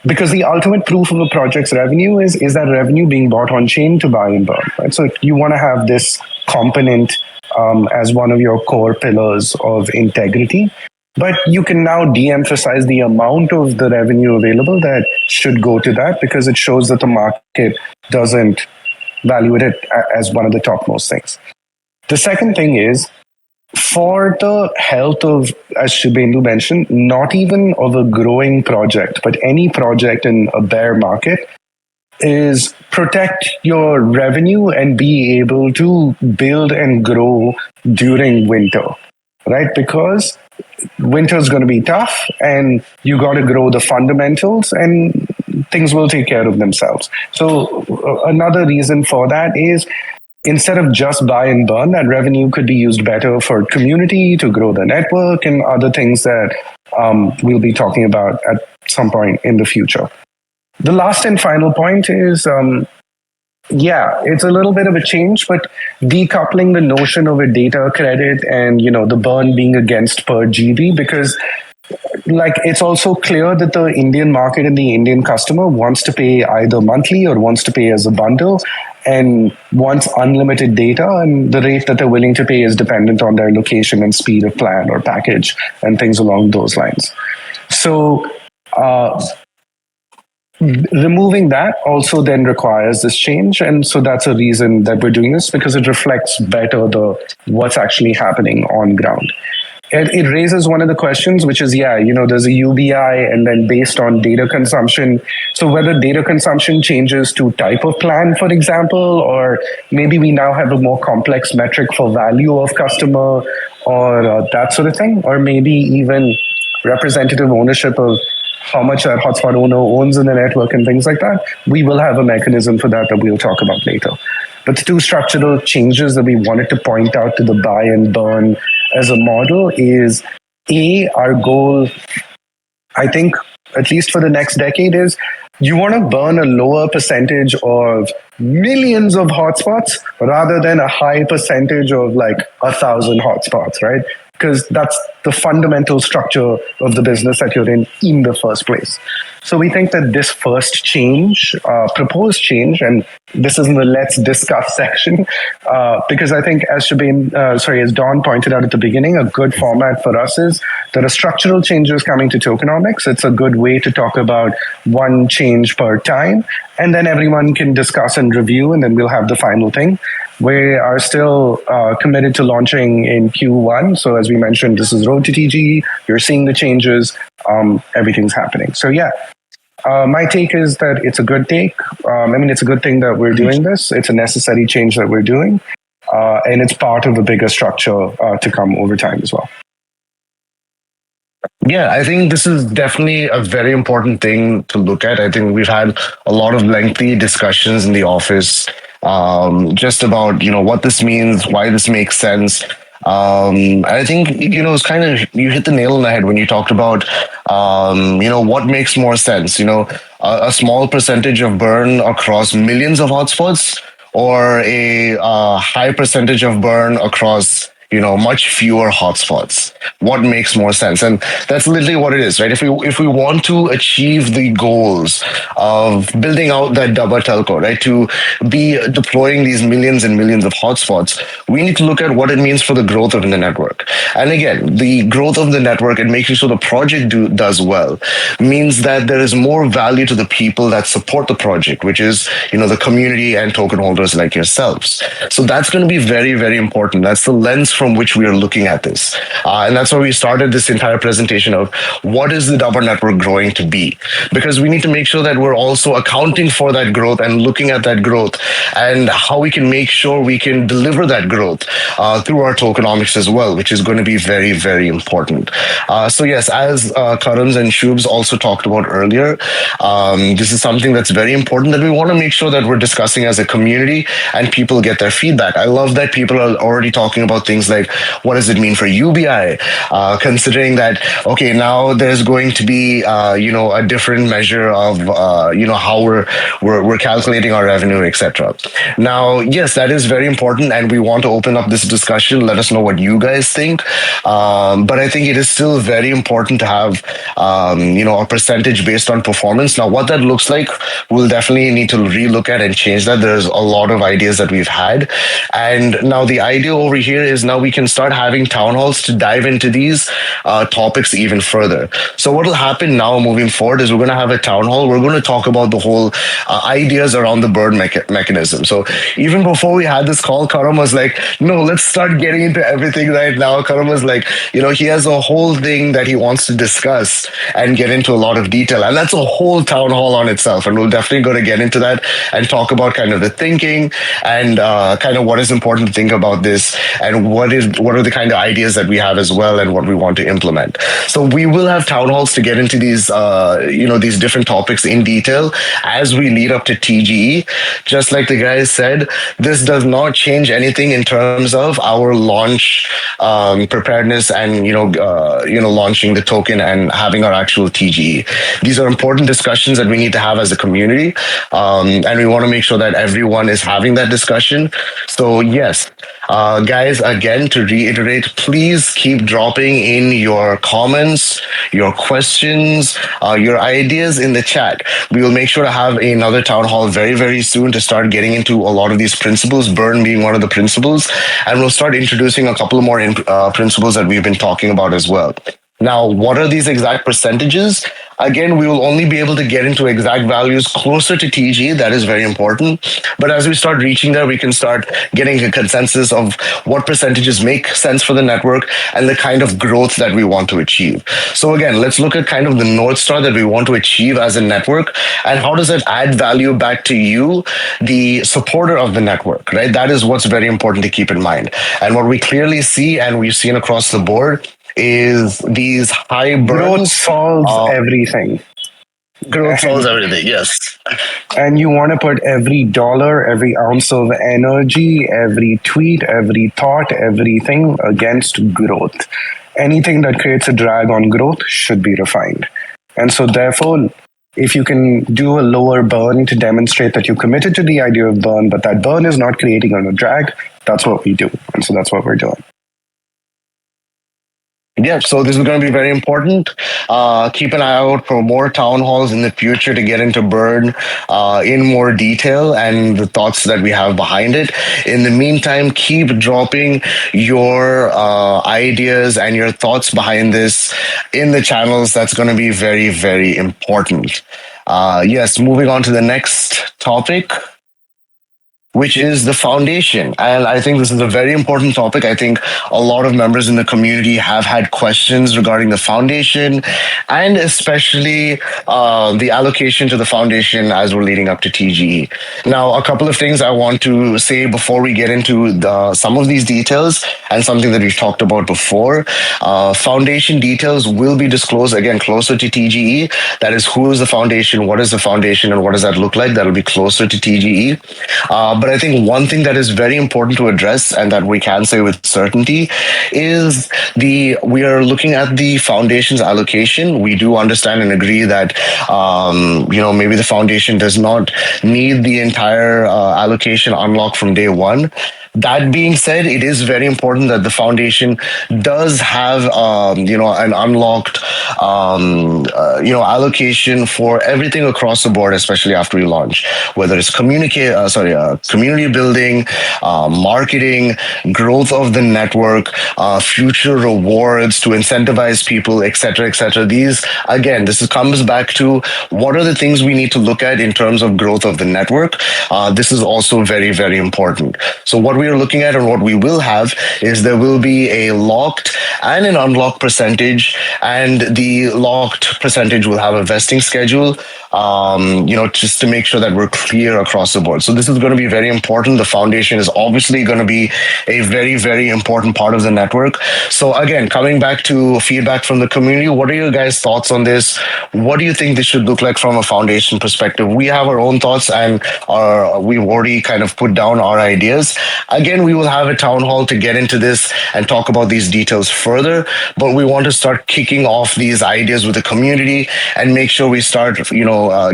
because the ultimate proof of a project's revenue is that revenue being bought on chain to buy and burn, right? So you want to have this component as one of your core pillars of integrity. But you can now de-emphasize the amount of the revenue available that should go to that, because it shows that the market doesn't value it as one of the topmost things. The second thing is, for the health of, as Shubhendu mentioned, not even of a growing project, but any project in a bear market, is protect your revenue and be able to build and grow during winter, right? Because winter is going to be tough and you got to grow the fundamentals and things will take care of themselves. So another reason for that is, instead of just buy and burn, that revenue could be used better for community, to grow the network and other things that we'll be talking about at some point in the future. The last and final point is, it's a little bit of a change, but decoupling the notion of a data credit and, the burn being against per GB, because it's also clear that the Indian market and the Indian customer wants to pay either monthly or wants to pay as a bundle and wants unlimited data, and the rate that they're willing to pay is dependent on their location and speed of plan or package and things along those lines. So removing that also then requires this change, and so that's a reason that we're doing this, because it reflects better what's actually happening on ground. It raises one of the questions, which is, there's a UBI and then based on data consumption. So whether data consumption changes to type of plan, for example, or maybe we now have a more complex metric for value of customer or that sort of thing, or maybe even representative ownership of how much that hotspot owner owns in the network and things like that. We will have a mechanism for that we'll talk about later. But the two structural changes that we wanted to point out to the buy and burn as a model is, our goal, I think, at least for the next decade, is you want to burn a lower percentage of millions of hotspots rather than a high percentage of 1,000 hotspots, right? Because that's the fundamental structure of the business that you're in the first place. So we think that this first change, proposed change, and this is in the let's discuss section, because I think as Don pointed out at the beginning, a good format for us is there are structural changes coming to tokenomics. It's a good way to talk about one change per time, and then everyone can discuss and review, and then we'll have the final thing. We are still committed to launching in Q1. So as we mentioned, this is road to TG. You're seeing the changes. Everything's happening. So my take is that it's a good take. It's a good thing that we're doing this. It's a necessary change that we're doing. And it's part of a bigger structure to come over time as well. Yeah, I think this is definitely a very important thing to look at. I think we've had a lot of lengthy discussions in the office just about, what this means, why this makes sense. I think, it's kind of, you hit the nail on the head when you talked about, what makes more sense, a small percentage of burn across millions of hotspots, or a high percentage of burn across much fewer hotspots. What makes more sense? And that's literally what it is, right? If we want to achieve the goals of building out that Dabba telco, right, to be deploying these millions and millions of hotspots, we need to look at what it means for the growth of the network. And again, the growth of the network and making sure the project does well means that there is more value to the people that support the project, which is, the community and token holders like yourselves. So that's going to be very, very important. That's the lens from which we are looking at this. And that's why we started this entire presentation of what is the Dabba network growing to be? Because we need to make sure that we're also accounting for that growth and looking at that growth and how we can make sure we can deliver that growth through our tokenomics as well, which is going to be very, very important. So yes, as Karams and Shubs also talked about earlier, this is something that's very important that we want to make sure that we're discussing as a community and people get their feedback. I love that people are already talking about things like what does it mean for UBI, considering that okay, now there's going to be a different measure of how we're calculating our revenue, etc. Now, yes, that is very important, and we want to open up this discussion. Let us know what you guys think. But I think it is still very important to have a percentage based on performance. Now, what that looks like, we'll definitely need to relook at and change that. There's a lot of ideas that we've had, and now the idea over here is now we can start having town halls to dive into these topics even further. So what will happen now moving forward is we're going to have a town hall. We're going to talk about the whole ideas around the bird mechanism. So even before we had this call, Karam was like, no, let's start getting into everything right now. Karam was like, he has a whole thing that he wants to discuss and get into a lot of detail. And that's a whole town hall on itself. And we're definitely going to get into that and talk about kind of the thinking and kind of what is important to think about this and what are the kind of ideas that we have as well and what we want to implement. So we will have town halls to get into these these different topics in detail as we lead up to TGE. Just like the guys said, this does not change anything in terms of our launch preparedness and launching the token and having our actual TGE. These are important discussions that we need to have as a community, and we want to make sure that everyone is having that discussion. So yes, guys, again, to reiterate, please keep dropping in your comments, your questions, your ideas in the chat. We will make sure to have another town hall very, very soon to start getting into a lot of these principles, burn being one of the principles, and we'll start introducing a couple more principles that we've been talking about as well. Now, what are these exact percentages? Again, we will only be able to get into exact values closer to TG. That is very important. But as we start reaching there, we can start getting a consensus of what percentages make sense for the network and the kind of growth that we want to achieve. So again, let's look at kind of the North Star that we want to achieve as a network and how does that add value back to you, the supporter of the network, right? That is what's very important to keep in mind. And what we clearly see and we've seen across the board is these high burns. Growth solves everything. Growth solves everything, yes. And you want to put every dollar, every ounce of energy, every tweet, every thought, everything against growth. Anything that creates a drag on growth should be refined. And so therefore, if you can do a lower burn to demonstrate that you committed to the idea of burn, but that burn is not creating a drag, that's what we do. And so that's what we're doing. Yeah, so this is going to be very important. Keep an eye out for more town halls in the future to get into burn in more detail and the thoughts that we have behind it. In the meantime, keep dropping your ideas and your thoughts behind this in the channels. That's going to be very, very important. Yes, moving on to the next topic, which is the foundation. And I think this is a very important topic. I think a lot of members in the community have had questions regarding the foundation and especially the allocation to the foundation as we're leading up to TGE. Now, a couple of things I want to say before we get into some of these details and something that we've talked about before. Foundation details will be disclosed again closer to TGE. That is, who is the foundation, what is the foundation, and what does that look like? That'll be closer to TGE. But I think one thing that is very important to address and that we can say with certainty is we are looking at the foundation's allocation. We do understand and agree that, maybe the foundation does not need the entire allocation unlocked from day one. That being said, it is very important that the foundation does have, an unlocked, allocation for everything across the board, especially after we launch, whether it's community building, marketing, growth of the network, future rewards to incentivize people, etc., etc. This comes back to what are the things we need to look at in terms of growth of the network. This is also very, very important. So what we we're looking at and what we will have is there will be a locked and an unlocked percentage, and the locked percentage will have a vesting schedule. Just to make sure that we're clear across the board. So this is going to be very important. The foundation is obviously going to be a very, very important part of the network. So again, coming back to feedback from the community, what are your guys' thoughts on this? What do you think this should look like from a foundation perspective? We have our own thoughts, and we've already kind of put down our ideas. Again, we will have a town hall to get into this and talk about these details further, but we want to start kicking off these ideas with the community and make sure we start,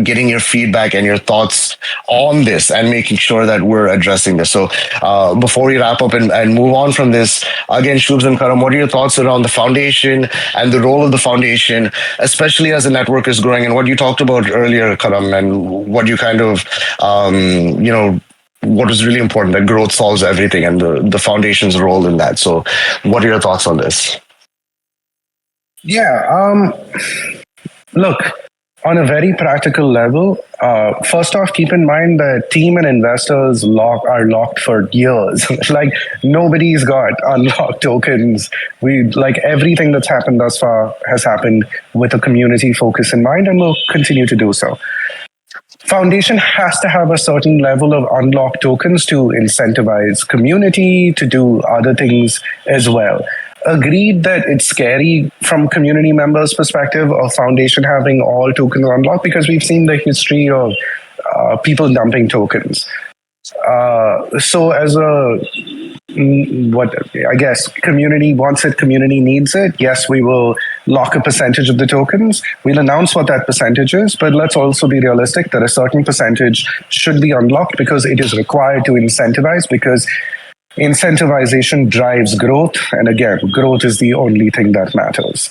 getting your feedback and your thoughts on this and making sure that we're addressing this. So before we wrap up and move on from this, again, Shubs and Karam, what are your thoughts around the foundation and the role of the foundation, especially as the network is growing, and what you talked about earlier, Karam, and what you kind of, what was really important, that growth solves everything, and the foundation's role in that. So what are your thoughts on this? Yeah. Look, on a very practical level, first off, keep in mind that team and investors are locked for years. Like, nobody's got unlocked tokens. Everything that's happened thus far has happened with a community focus in mind, and will continue to do so. Foundation has to have a certain level of unlocked tokens to incentivize community to do other things as well. Agreed that it's scary from community members' perspective of foundation having all tokens unlocked, because we've seen the history of people dumping tokens. So as community wants it, community needs it, yes, we will lock a percentage of the tokens. We'll announce what that percentage is, but let's also be realistic that a certain percentage should be unlocked because it is required to incentivize, because incentivization drives growth. And again, growth is the only thing that matters.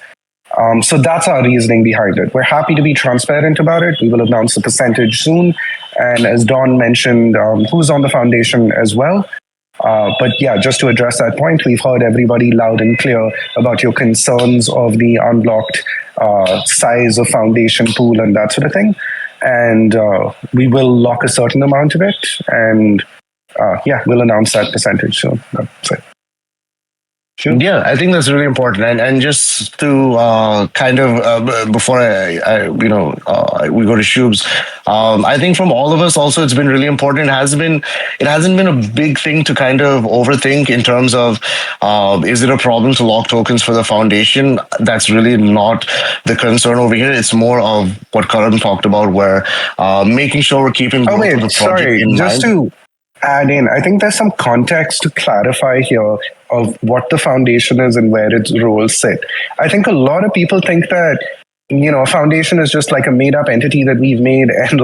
So that's our reasoning behind it. We're happy to be transparent about it. We will announce the percentage soon. And as Don mentioned, who's on the foundation as well. But yeah, just to address that point, we've heard everybody loud and clear about your concerns of the unlocked size of foundation pool and that sort of thing. And we will lock a certain amount of it. And we'll announce that percentage soon. That's it. Sure. Yeah, I think that's really important. And just to before we go to Shubs, I think from all of us also, it's been really important. It hasn't been a big thing to kind of overthink in terms of, is it a problem to lock tokens for the foundation? That's really not the concern over here. It's more of what Karan talked about, where making sure we're keeping growth of the project in mind. To add in, I think there's some context to clarify here of what the foundation is and where its roles sit. I think a lot of people think that, a foundation is just like a made up entity that we've made, and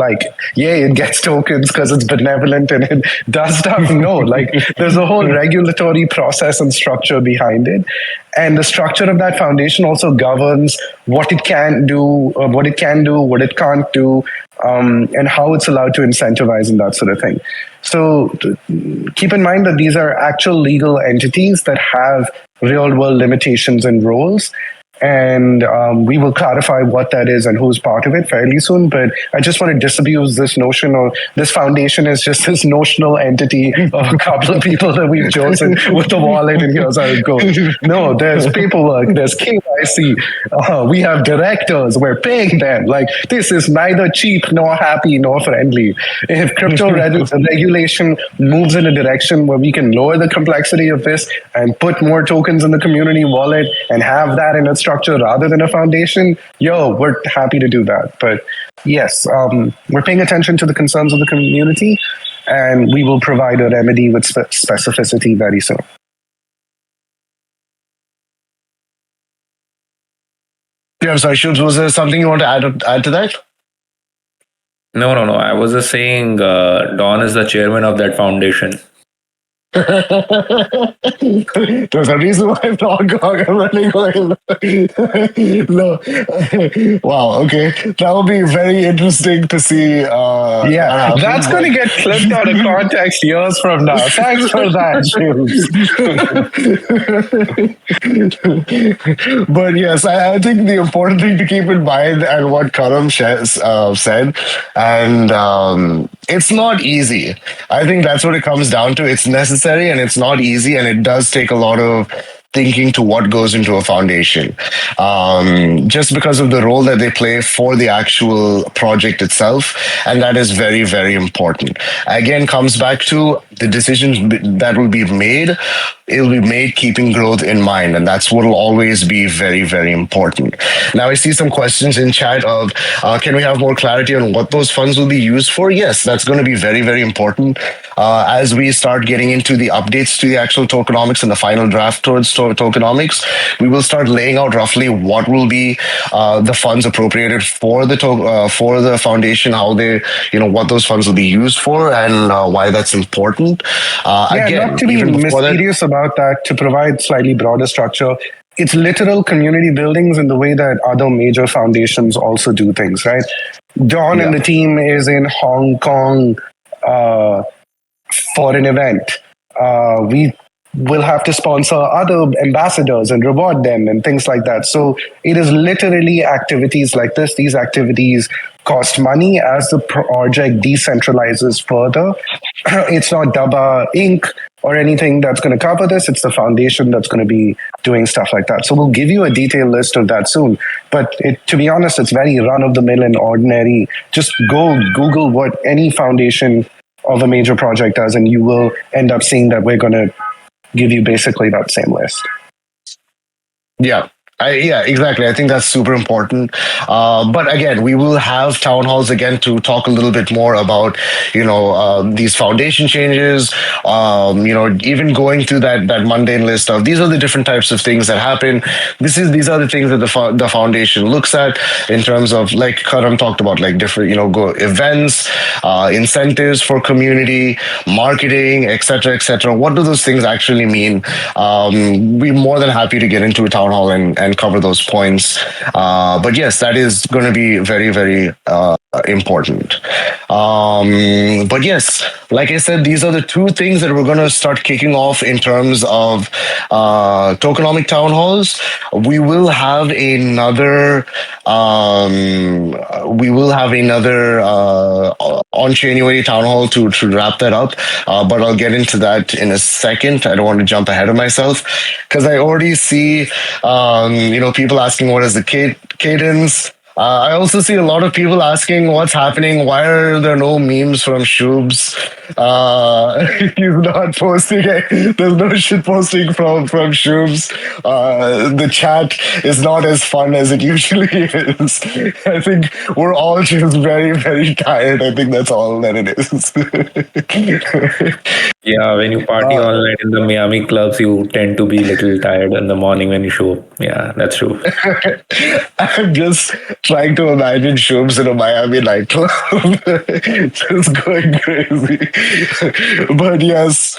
it gets tokens because it's benevolent and it does stuff. No, there's a whole regulatory process and structure behind it. And the structure of that foundation also governs what it can do, what it can't do, and how it's allowed to incentivize and that sort of thing. So keep in mind that these are actual legal entities that have real world limitations and roles. And we will clarify what that is and who's part of it fairly soon. But I just want to disabuse this notion of this foundation is just this notional entity of a couple of people that we've chosen with the wallet, and here's how it goes. No, there's paperwork, there's KYC, we have directors, we're paying them. This is neither cheap nor happy nor friendly. If crypto regulation moves in a direction where we can lower the complexity of this and put more tokens in the community wallet and have that in its structure rather than a foundation, we're happy to do that. But yes, we're paying attention to the concerns of the community, and we will provide a remedy with specificity very soon. Yeah, I'm sorry, Shubs, was there something you want to add to that? No. I was just saying, Don is the chairman of that foundation. There's a reason why I'm not running away. No. Wow, okay. That will be very interesting to see. That's going to get clipped out of context years from now. Thanks for that, But yes, I think the important thing to keep in mind, and what Karam said, and it's not easy. I think that's what it comes down to. It's necessary and it's not easy, and it does take a lot of thinking to what goes into a foundation, just because of the role that they play for the actual project itself. And that is very, very important. Again, comes back to the decisions that will be made. It will be made keeping growth in mind. And that's what will always be very, very important. Now, I see some questions in chat of, can we have more clarity on what those funds will be used for? Yes, that's going to be very, very important. As we start getting into the updates to the actual tokenomics and the final draft towards tokenomics, we will start laying out roughly what will be the funds appropriated for for the foundation, how they, what those funds will be used for, and why that's important. Yeah, not Again, to be even before that, mysterious about that, to provide slightly broader structure, it's literal community buildings in the way that other major foundations also do things, right? Don and yeah. the team is in Hong Kong for an event. We will have to sponsor other ambassadors and reward them and things like that. So it is literally activities like this. These activities cost money as the project decentralizes further. It's not Dabba Inc. or anything that's going to cover this. It's the foundation that's going to be doing stuff like that. So we'll give you a detailed list of that soon. But to be honest, it's very run of the mill and ordinary. Just go Google what any foundation of a major project does, and you will end up seeing that we're going to give you basically that same list. Yeah. Yeah, exactly. I think that's super important. But again, we will have town halls again to talk a little bit more about, these foundation changes. Even going through that mundane list of these are the different types of things that happen. These are the things that the foundation looks at in terms of, like Karam talked about, like different events, incentives for community, marketing, etc., etc. What do those things actually mean? We're more than happy to get into a town hall and cover those points. But yes, that is going to be very, very important. But yes, like I said, these are the two things that we're going to start kicking off in terms of tokenomic town halls. We will have another. OnChainuary town hall to wrap that up. But I'll get into that in a second. I don't want to jump ahead of myself because I already see people asking what is the cadence. I also see a lot of people asking what's happening. Why are there no memes from Shubs? He's not posting it. There's no shit posting from Shubs. The chat is not as fun as it usually is. I think we're all just very, very tired. I think that's all that it is. Yeah, when you party all night in the Miami clubs, you tend to be a little tired in the morning when you show up. Yeah, that's true. I'm just trying to imagine Shubs in a Miami nightclub, just going crazy. But yes,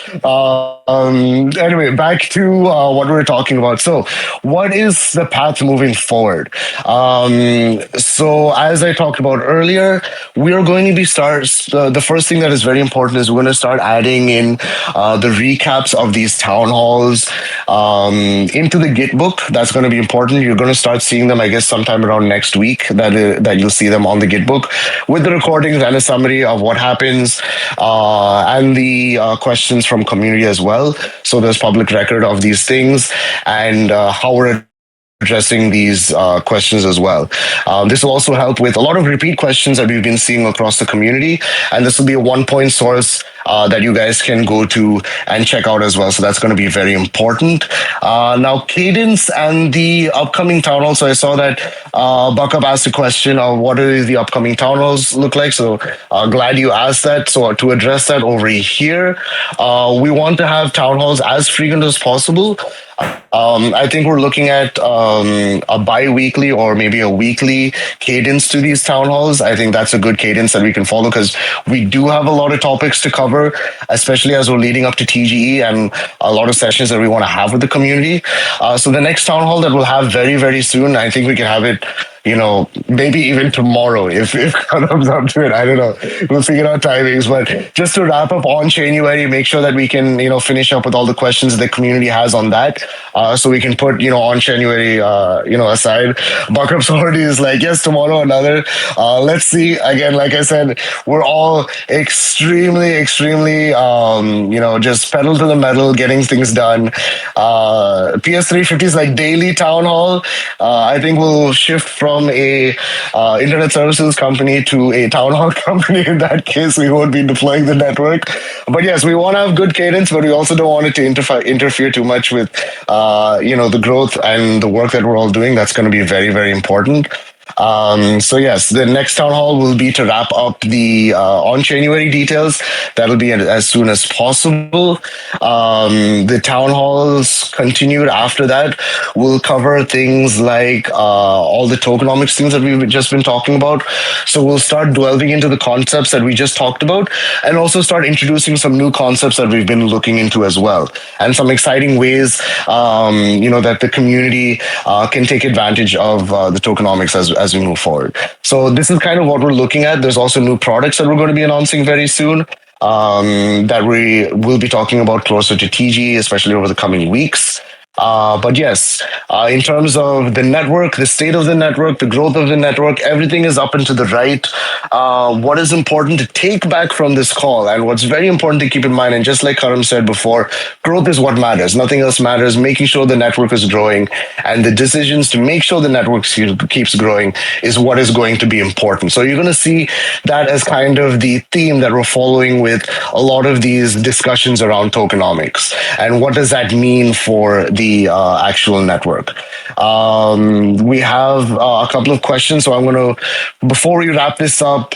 anyway, back to what we were talking about. So, what is the path moving forward? So, as I talked about earlier, we are going to be the first thing that is very important is we're going to start adding in the recaps of these town halls into the Git book. That's going to be important. You're going to start seeing them, I guess, sometime around next week that you'll see them on the Git book with the recordings and a summary of what happens and the questions from community as well. So there's public record of these things and how we're addressing these questions as well. This will also help with a lot of repeat questions that we've been seeing across the community. And this will be a one-point source that you guys can go to and check out as well. So that's going to be very important. Now, cadence and the upcoming town halls. So I saw that Buckup asked a question of what do the upcoming town halls look like. So glad you asked that. So to address that over here, we want to have town halls as frequent as possible. I think we're looking at a bi-weekly or maybe a weekly cadence to these town halls. I think that's a good cadence that we can follow because we do have a lot of topics to cover, especially as we're leading up to TGE and a lot of sessions that we want to have with the community. So the next town hall that we'll have very, very soon, I think we can have it maybe even tomorrow if comes up to it. I don't know. We'll figure out timings. But just to wrap up on January, make sure that we can, finish up with all the questions the community has on that. So we can put, on January, aside. Buckup's already is like, yes, tomorrow another. Let's see. Again, like I said, we're all extremely, extremely, just pedal to the metal, getting things done. PS350 is like daily town hall. I think we'll shift from a internet services company to a town hall company. In that case, we won't be deploying the network. But yes, we want to have good cadence, but we also don't want it to interfere too much with, the growth and the work that we're all doing. That's going to be very, very important. So yes, the next town hall will be to wrap up the OnChainuary details. That'll be as soon as possible. The town halls continued after that will cover things like all the tokenomics things that we've just been talking about. So we'll start delving into the concepts that we just talked about, and also start introducing some new concepts that we've been looking into as well, and some exciting ways, that the community can take advantage of the tokenomics as we move forward. So this is kind of what we're looking at. There's also new products that we're going to be announcing very soon, that we will be talking about closer to TG, especially over the coming weeks. But yes, in terms of the network, the state of the network, the growth of the network, everything is up and to the right. What is important to take back from this call, and what's very important to keep in mind, and just like Karam said before, growth is what matters. Nothing else matters. Making sure the network is growing and the decisions to make sure the network keeps growing is what is going to be important. So you're going to see that as kind of the theme that we're following with a lot of these discussions around tokenomics. And what does that mean for the actual network? We have a couple of questions, so I'm going to, before we wrap this up,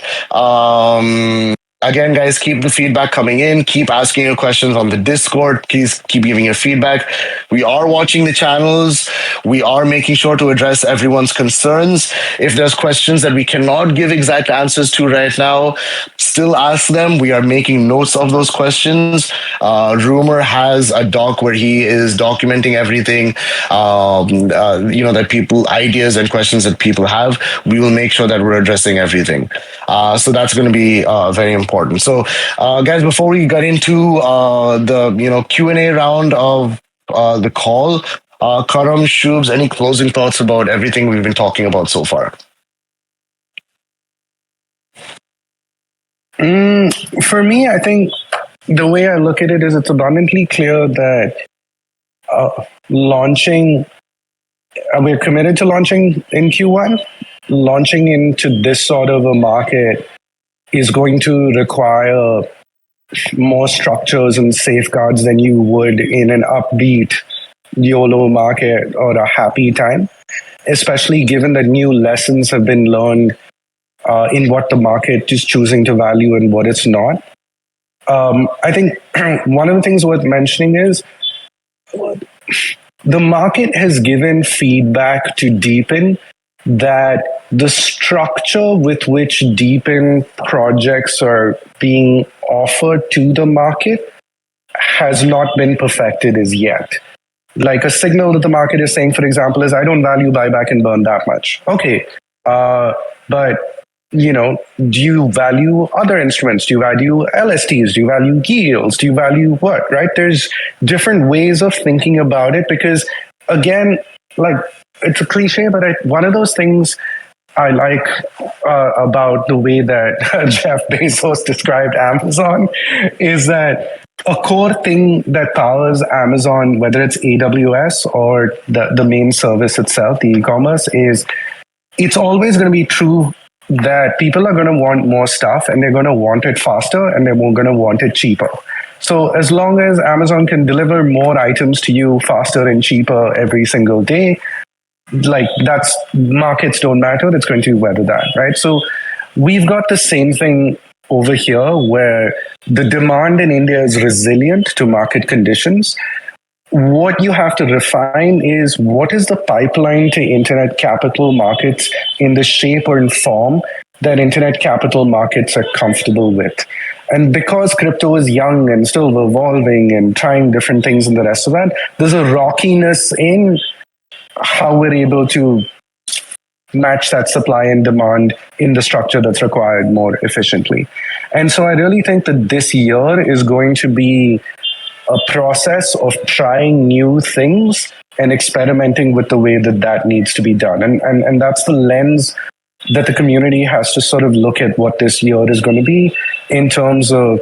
again, guys, keep the feedback coming in. Keep asking your questions on the Discord. Please keep giving your feedback. We are watching the channels. We are making sure to address everyone's concerns. If there's questions that we cannot give exact answers to right now, still ask them. We are making notes of those questions. Rumor has a doc where he is documenting everything, that people, ideas and questions that people have. We will make sure that we're addressing everything. So that's going to be very important. So, guys, before we get into the Q&A round of the call, Karam, Shubs, any closing thoughts about everything we've been talking about so far? For me, I think the way I look at it is it's abundantly clear that we're committed to launching in Q1. Launching into this sort of a market is going to require more structures and safeguards than you would in an upbeat YOLO market or a happy time, especially given that new lessons have been learned in what the market is choosing to value and what it's not. I think one of the things worth mentioning is the market has given feedback to Deepin that the structure with which Deepin projects are being offered to the market has not been perfected as yet. Like a signal that the market is saying, for example, is I don't value buyback and burn that much. Okay, but do you value other instruments? Do you value LSTs? Do you value yields? Do you value what, right? There's different ways of thinking about it because, again, like it's a cliche, but one of those things I like about the way that Jeff Bezos described Amazon is that a core thing that powers Amazon, whether it's AWS or the main service itself, the e-commerce, is it's always going to be true that people are going to want more stuff and they're going to want it faster and they're going to want it cheaper. So as long as Amazon can deliver more items to you faster and cheaper every single day, like that's markets don't matter. It's going to weather that, right? So we've got the same thing over here where the demand in India is resilient to market conditions. What you have to refine is what is the pipeline to internet capital markets in the shape or in form that internet capital markets are comfortable with. And because crypto is young and still evolving and trying different things and the rest of that, there's a rockiness in how we're able to match that supply and demand in the structure that's required more efficiently. And so I really think that this year is going to be a process of trying new things and experimenting with the way that that needs to be done. And that's the lens that the community has to sort of look at what this year is going to be in terms of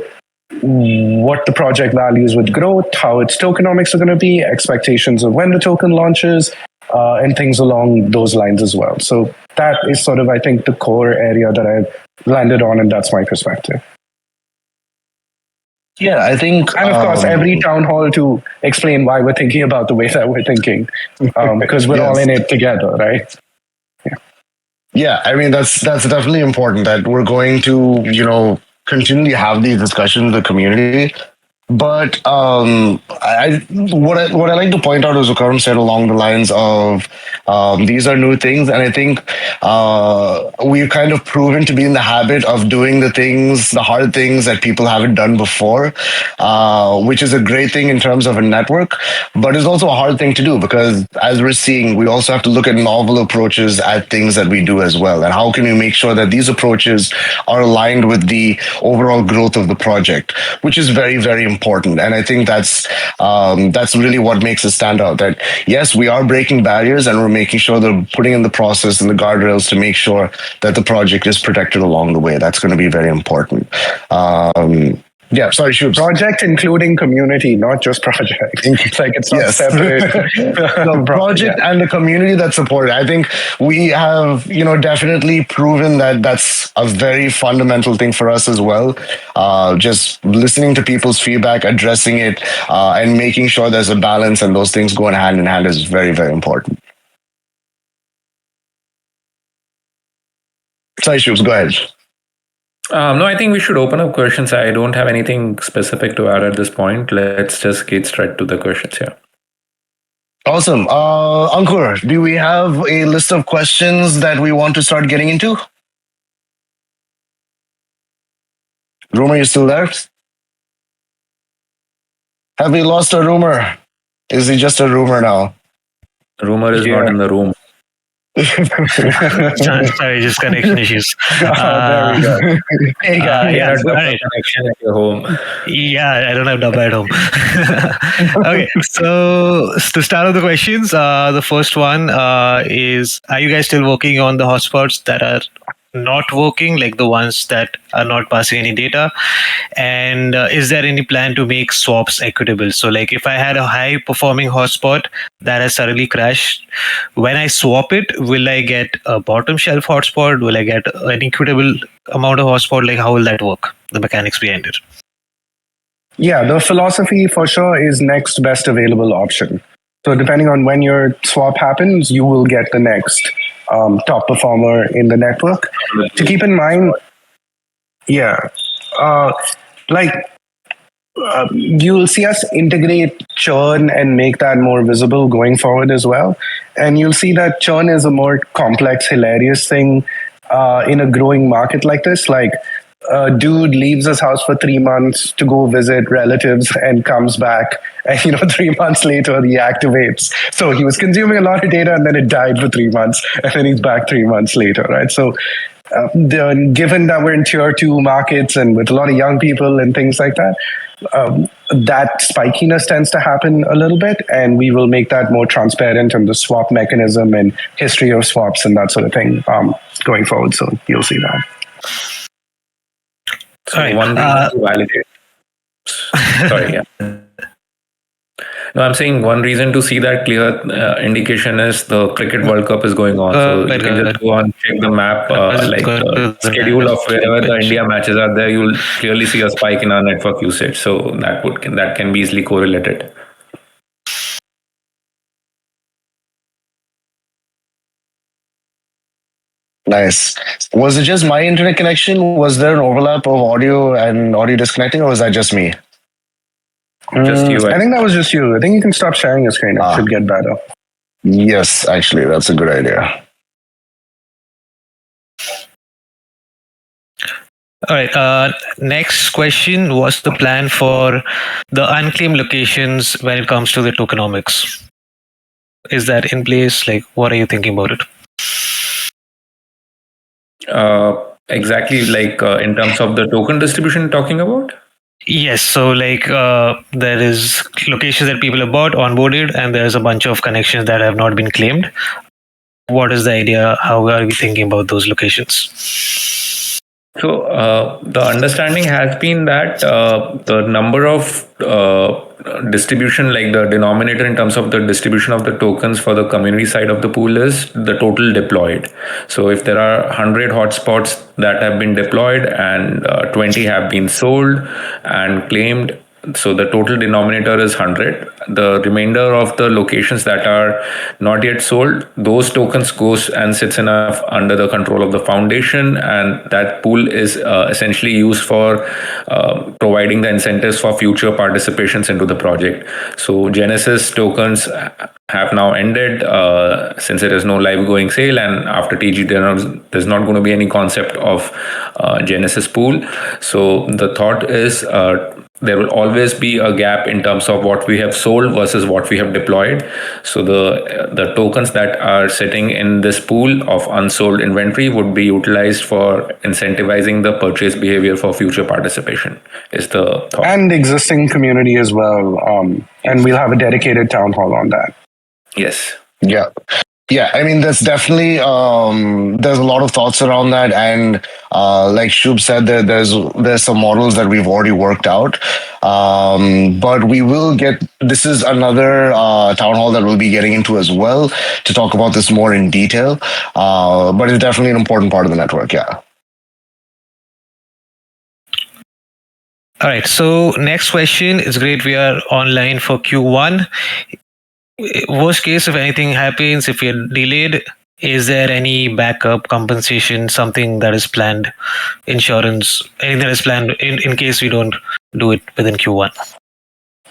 what the project values with growth, how its tokenomics are going to be, expectations of when the token launches, and things along those lines as well. So that is sort of, I think, the core area that I've landed on, and that's my perspective. Yeah, I think, and of course, every town hall to explain why we're thinking about the way that we're thinking, because we're all in it together, right? Yeah, I mean that's definitely important that we're going to continually have these discussions with the community. But what I like to point out is what Karan said along the lines of these are new things, and I think we've kind of proven to be in the habit of doing the hard things that people haven't done before, which is a great thing in terms of a network, but it's also a hard thing to do because as we're seeing, we also have to look at novel approaches at things that we do as well, and how can we make sure that these approaches are aligned with the overall growth of the project, which is very, very important. And I think that's really what makes us stand out. That yes, we are breaking barriers and we're making sure that we're putting in the process and the guardrails to make sure that the project is protected along the way. That's going to be very important. Yeah, sorry, shoot. Project including community, not just project. It's like it's not separate. The project and the community that support it. I think we have, definitely proven that that's a very fundamental thing for us as well. Just listening to people's feedback, addressing it, and making sure there's a balance and those things going hand in hand is very, very important. Sorry, Shubs, go ahead. No, I think we should open up questions. I don't have anything specific to add at this point. Let's just get straight to the questions here. Awesome. Ankur, do we have a list of questions that we want to start getting into? Rumor, you still there? Have we lost a rumor? Is he just a rumor now? Rumor is not in the room. Sorry, just connection issues. There we go. Hey guys, yeah, right. Connection at your home. Yeah, I don't have Dabba at home. Okay, so to start with the questions, the first one is: are you guys still working on the hotspots that are not working, like the ones that are not passing any data? And is there any plan to make swaps equitable? So like if I had a high performing hotspot that has suddenly crashed, when I swap it, will I get a bottom shelf hotspot? Will I get an equitable amount of hotspot? Like how will that work? The mechanics behind it. Yeah, the philosophy for sure is next best available option. So depending on when your swap happens, you will get the next top performer in the network. To keep in mind, you'll see us integrate churn and make that more visible going forward as well. And you'll see that churn is a more complex, hilarious thing in a growing market like this. Like a dude leaves his house for 3 months to go visit relatives and comes back, and 3 months later he activates. So he was consuming a lot of data and then it died for 3 months, and then he's back 3 months later, right? So given that we're in tier 2 markets and with a lot of young people and things like that, that spikiness tends to happen a little bit, and we will make that more transparent in the swap mechanism and history of swaps and that sort of thing going forward. So you'll see that. So one reason to validate. Sorry, yeah. No, I'm saying one reason to see that clear indication is the Cricket World Cup is going on. So you can just go and check the map, schedule of wherever the India matches are there. You'll clearly see a spike in our network usage. So that can be easily correlated. Nice. Was it just my internet connection? Was there an overlap of audio and audio disconnecting, or was that just me? Just you. I think that was just you. I think you can stop sharing your screen. It should get better. Yes, actually, that's a good idea. All right. Next question: what's the plan for the unclaimed locations when it comes to the tokenomics? Is that in place? Like, what are you thinking about it? Exactly, like in terms of the token distribution talking about? Yes, so like there is locations that people have bought, onboarded, and there's a bunch of connections that have not been claimed. What is the idea? How are we thinking about those locations? So the understanding has been that the number of distribution, like the denominator in terms of the distribution of the tokens for the community side of the pool, is the total deployed. So if there are 100 hotspots that have been deployed and 20 have been sold and claimed, so the total denominator is 100. The remainder of the locations that are not yet sold, those tokens goes and sits in under the control of the foundation, and that pool is essentially used for providing the incentives for future participations into the project. So Genesis tokens have now ended since there is no live going sale, and after TG there's not going to be any concept of Genesis pool. So the thought is there will always be a gap in terms of what we have sold versus what we have deployed. So the tokens that are sitting in this pool of unsold inventory would be utilized for incentivizing the purchase behavior for future participation, is the thought. And existing community as well. And we'll have a dedicated town hall on that. Yes. Yeah. Yeah, I mean, there's definitely there's a lot of thoughts around that, and like Shub said, there's some models that we've already worked out, but we will get. This is another town hall that we'll be getting into as well to talk about this more in detail. But it's definitely an important part of the network. Yeah. All right. So next question is great. We are online for Q1. Worst case, if anything happens, if you're delayed, is there any backup compensation, something that is planned, insurance, anything that is planned in case we don't do it within Q1?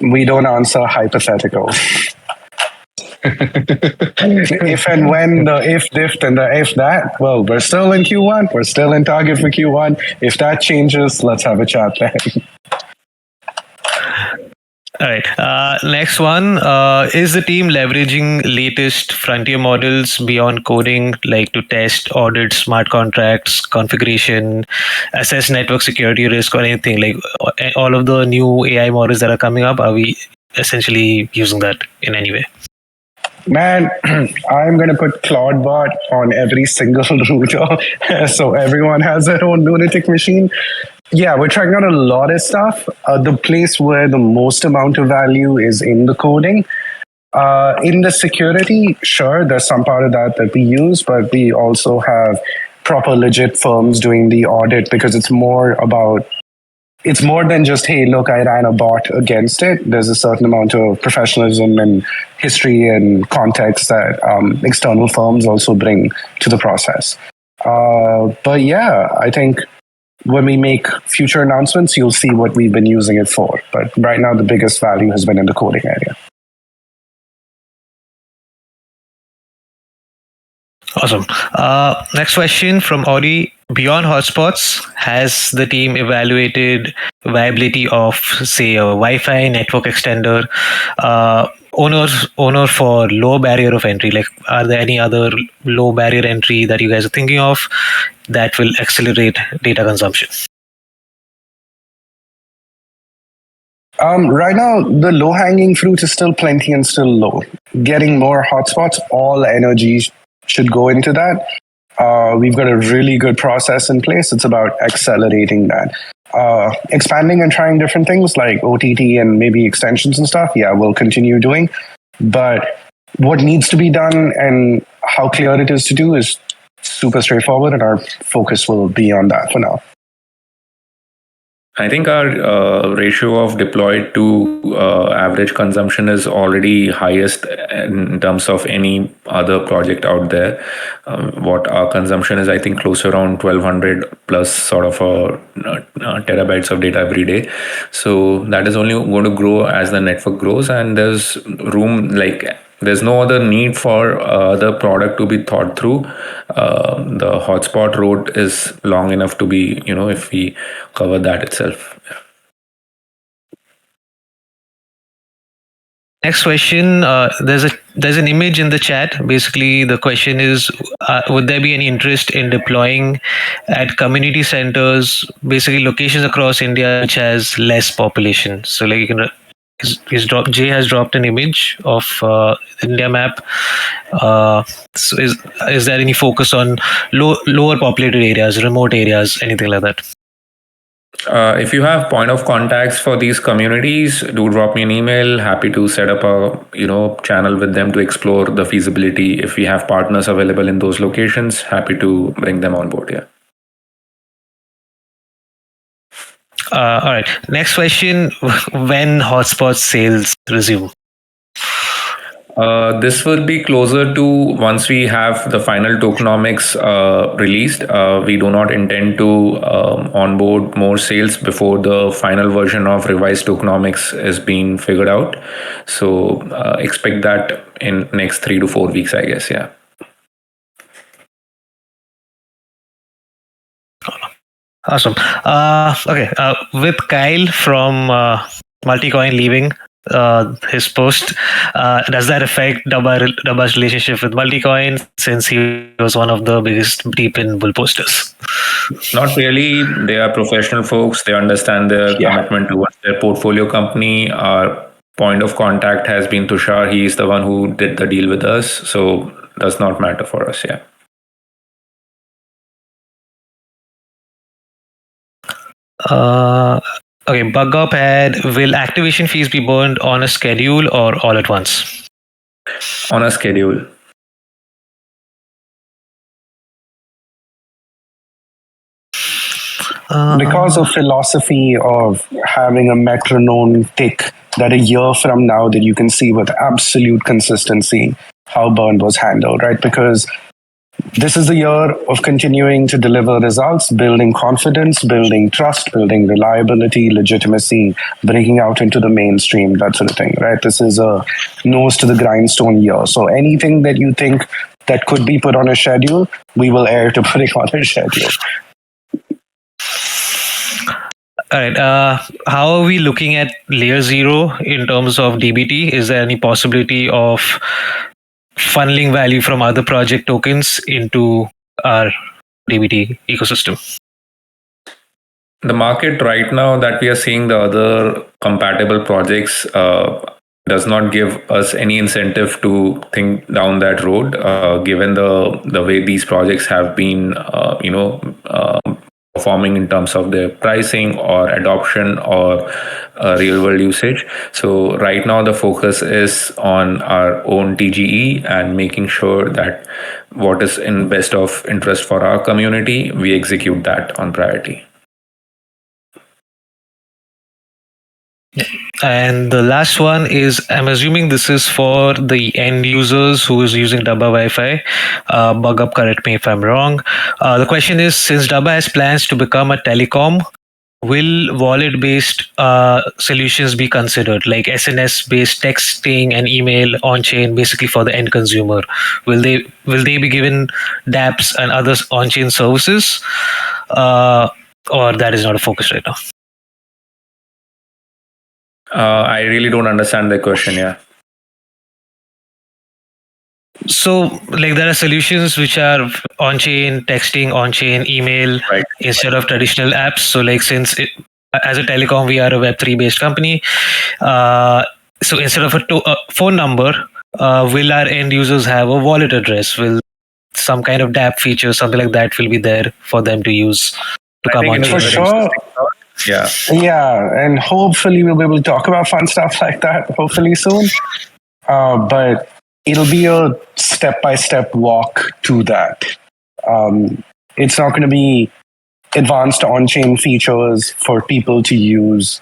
We don't answer hypotheticals. If and when the if this and the if that, well, we're still in Q1. We're still in target for Q1. If that changes, let's have a chat then. All right. Next one. Is the team leveraging latest frontier models beyond coding, like to test, audit smart contracts, configuration, assess network security risk, or anything like all of the new AI models that are coming up? Are we essentially using that in any way? Man, I'm going to put CloudBot on every single router so everyone has their own lunatic machine. Yeah, we're trying out a lot of stuff. The place where the most amount of value is in the coding. In the security, sure, there's some part of that we use, but we also have proper legit firms doing the audit because it's more than just, hey, look, I ran a bot against it. There's a certain amount of professionalism and history and context that external firms also bring to the process. But yeah, I think when we make future announcements, you'll see what we've been using it for. But right now, the biggest value has been in the coding area. Awesome. Next question from Audi. Beyond hotspots, has the team evaluated viability of, say, a Wi-Fi network extender, owner for low barrier of entry? Like, are there any other low barrier entry that you guys are thinking of that will accelerate data consumption? Right now, the low-hanging fruit is still plenty and still low. Getting more hotspots, all energy should go into that. We've got a really good process in place. It's about accelerating that. Expanding and trying different things like OTT and maybe extensions and stuff, yeah, we'll continue doing. But what needs to be done and how clear it is to do is super straightforward, and our focus will be on that for now. I think our ratio of deployed to average consumption is already highest in terms of any other project out there. What our consumption is, I think, close around 1200 plus sort of terabytes of data every day. So that is only going to grow as the network grows, and there's room, like there's no other need for the product to be thought through. The hotspot road is long enough to be, if we cover that itself. Next question. There's an image in the chat. Basically, the question is, would there be any interest in deploying at community centers, basically locations across India which has less population? So like you can. Jay has dropped an image of India map. So is there any focus on lower populated areas, remote areas, anything like that? If you have point of contacts for these communities, do drop me an email. Happy to set up a channel with them to explore the feasibility. If we have partners available in those locations, happy to bring them on board. Yeah. All right. Next question: when Hotspots sales resume? This will be closer to once we have the final tokenomics released. We do not intend to onboard more sales before the final version of revised tokenomics is being figured out. So expect that in next 3 to 4 weeks, I guess. Yeah. Awesome. Okay. With Kyle from Multicoin leaving his post, does that affect Dabba's relationship with Multicoin since he was one of the biggest deep in bull posters? Not really. They are professional folks. They understand their commitment towards their portfolio company. Our point of contact has been Tushar. He is the one who did the deal with us. So does not matter for us. Yeah. Okay, Bug Up had, will activation fees be burned on a schedule or all at once? On a schedule. Because of philosophy of having a metronome tick that a year from now that you can see with absolute consistency how burn was handled, right? Because this is a year of continuing to deliver results, building confidence, building trust, building reliability, legitimacy, breaking out into the mainstream, that sort of thing, right? This is a nose to the grindstone year. So anything that you think that could be put on a schedule, we will err to put it on a schedule. All right. How are we looking at layer 0 in terms of DBT? Is there any possibility of funneling value from other project tokens into our DBT ecosystem? The market right now that we are seeing, the other compatible projects does not give us any incentive to think down that road, given the way these projects have been, performing in terms of their pricing or adoption or real world usage. So right now the focus is on our own TGE and making sure that what is in best of interest for our community, we execute that on priority. And the last one is, I'm assuming this is for the end users who is using Dabba Wi-Fi. Bug Up, correct me if I'm wrong. The question is, since Dabba has plans to become a telecom, will wallet-based solutions be considered, like SNS-based texting and email on-chain, basically for the end consumer? Will they be given dApps and other on-chain services, or that is not a focus right now? I really don't understand the question. Yeah. So, like, there are solutions which are on-chain texting, on-chain email, Right. instead of traditional apps. So, like, as a telecom, we are a Web3 based company. So, instead of a phone number, will our end users have a wallet address? Will some kind of dApp feature, something like that, will be there for them to use to come on? For sure. Yeah. Yeah, and hopefully we'll be able to talk about fun stuff like that hopefully soon. But it'll be a step-by-step walk to that. It's not going to be advanced on-chain features for people to use.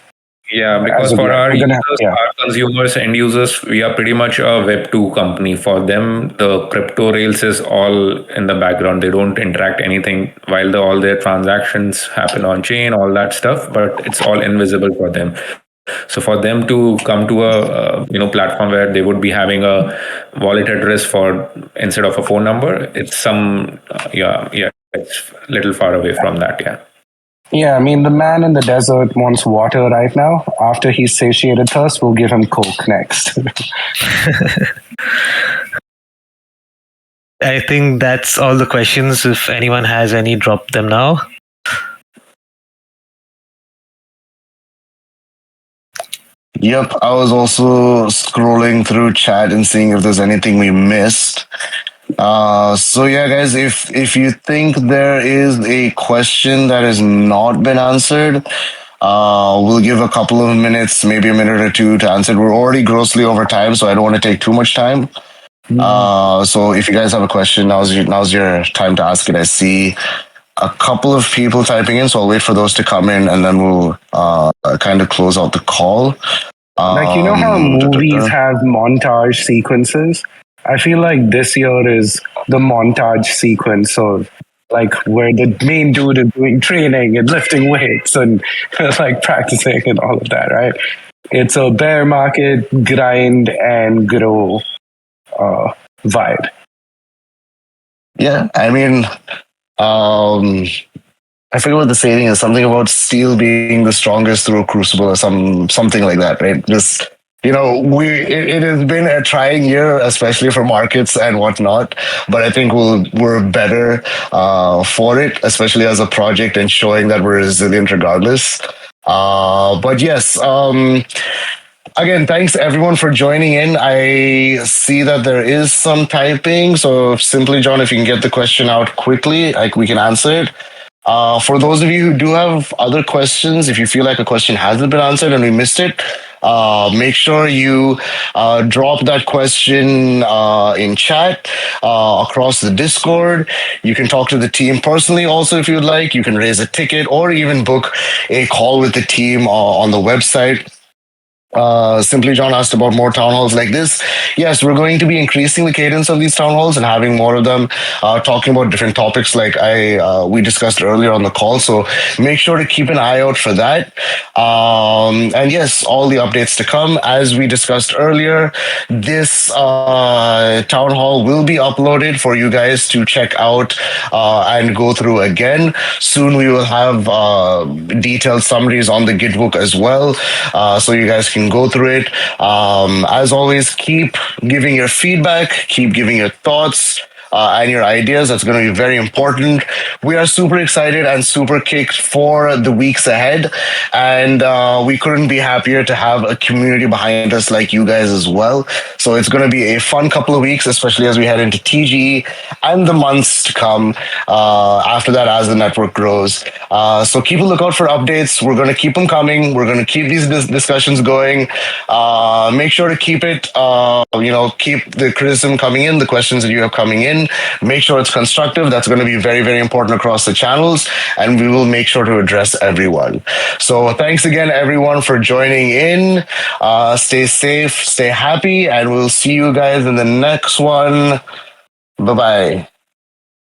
Yeah, because for our users, our consumers, end users, we are pretty much a Web2 company. For them, the crypto rails is all in the background. They don't interact anything while all their transactions happen on chain, all that stuff, but it's all invisible for them. So for them to come to a platform where they would be having a wallet address for instead of a phone number, it's some it's a little far away from that. Yeah. Yeah, I mean, the man in the desert wants water right now. After he's satiated thirst, we'll give him Coke next. I think that's all the questions. If anyone has any, drop them now. Yep, I was also scrolling through chat and seeing if there's anything we missed. So yeah, guys, if you think there is a question that has not been answered, we'll give a couple of minutes, maybe a minute or two to answer. We're already grossly over time, so I don't want to take too much time. So if you guys have a question, now's your time to ask it. I see a couple of people typing in, so I'll wait for those to come in, and then we'll kind of close out the call. Like, you know how movies have montage sequences? I feel like this year is the montage sequence of like where the main dude is doing training and lifting weights and like practicing and all of that, right? It's a bear market grind and grow vibe. Yeah, I mean, I forget what the saying is. Something about steel being the strongest through a crucible, or something like that, right? Just it has been a trying year, especially for markets and whatnot. But I think we're better for it, especially as a project, and showing that we're resilient regardless. But yes. Again, thanks everyone for joining in. I see that there is some typing, so simply, John, if you can get the question out quickly, like we can answer it. For those of you who do have other questions, if you feel like a question hasn't been answered and we missed it, make sure you drop that question in chat across the Discord. You can talk to the team personally also if you'd like. You can raise a ticket or even book a call with the team on the website. Simply John asked about more town halls like this. Yes, we're going to be increasing the cadence of these town halls and having more of them talking about different topics like we discussed earlier on the call. So make sure to keep an eye out for that. And yes, all the updates to come. As we discussed earlier, this town hall will be uploaded for you guys to check out and go through again. Soon we will have detailed summaries on the Gitbook as well, so you guys can go through it. As always, keep giving your feedback, keep giving your thoughts. And your ideas. That's going to be very important. We are super excited and super kicked for the weeks ahead. And we couldn't be happier to have a community behind us like you guys as well. So it's going to be a fun couple of weeks, especially as we head into TGE and the months to come after that as the network grows. So keep a lookout for updates. We're going to keep them coming. We're going to keep these discussions going. Make sure to keep it, keep the criticism coming in, the questions that you have coming in. Make sure it's constructive. That's going to be very, very important across the channels, and we will make sure to address everyone. So thanks again, everyone, for joining in. Stay safe, stay happy, and we'll see you guys in the next one. Bye-bye.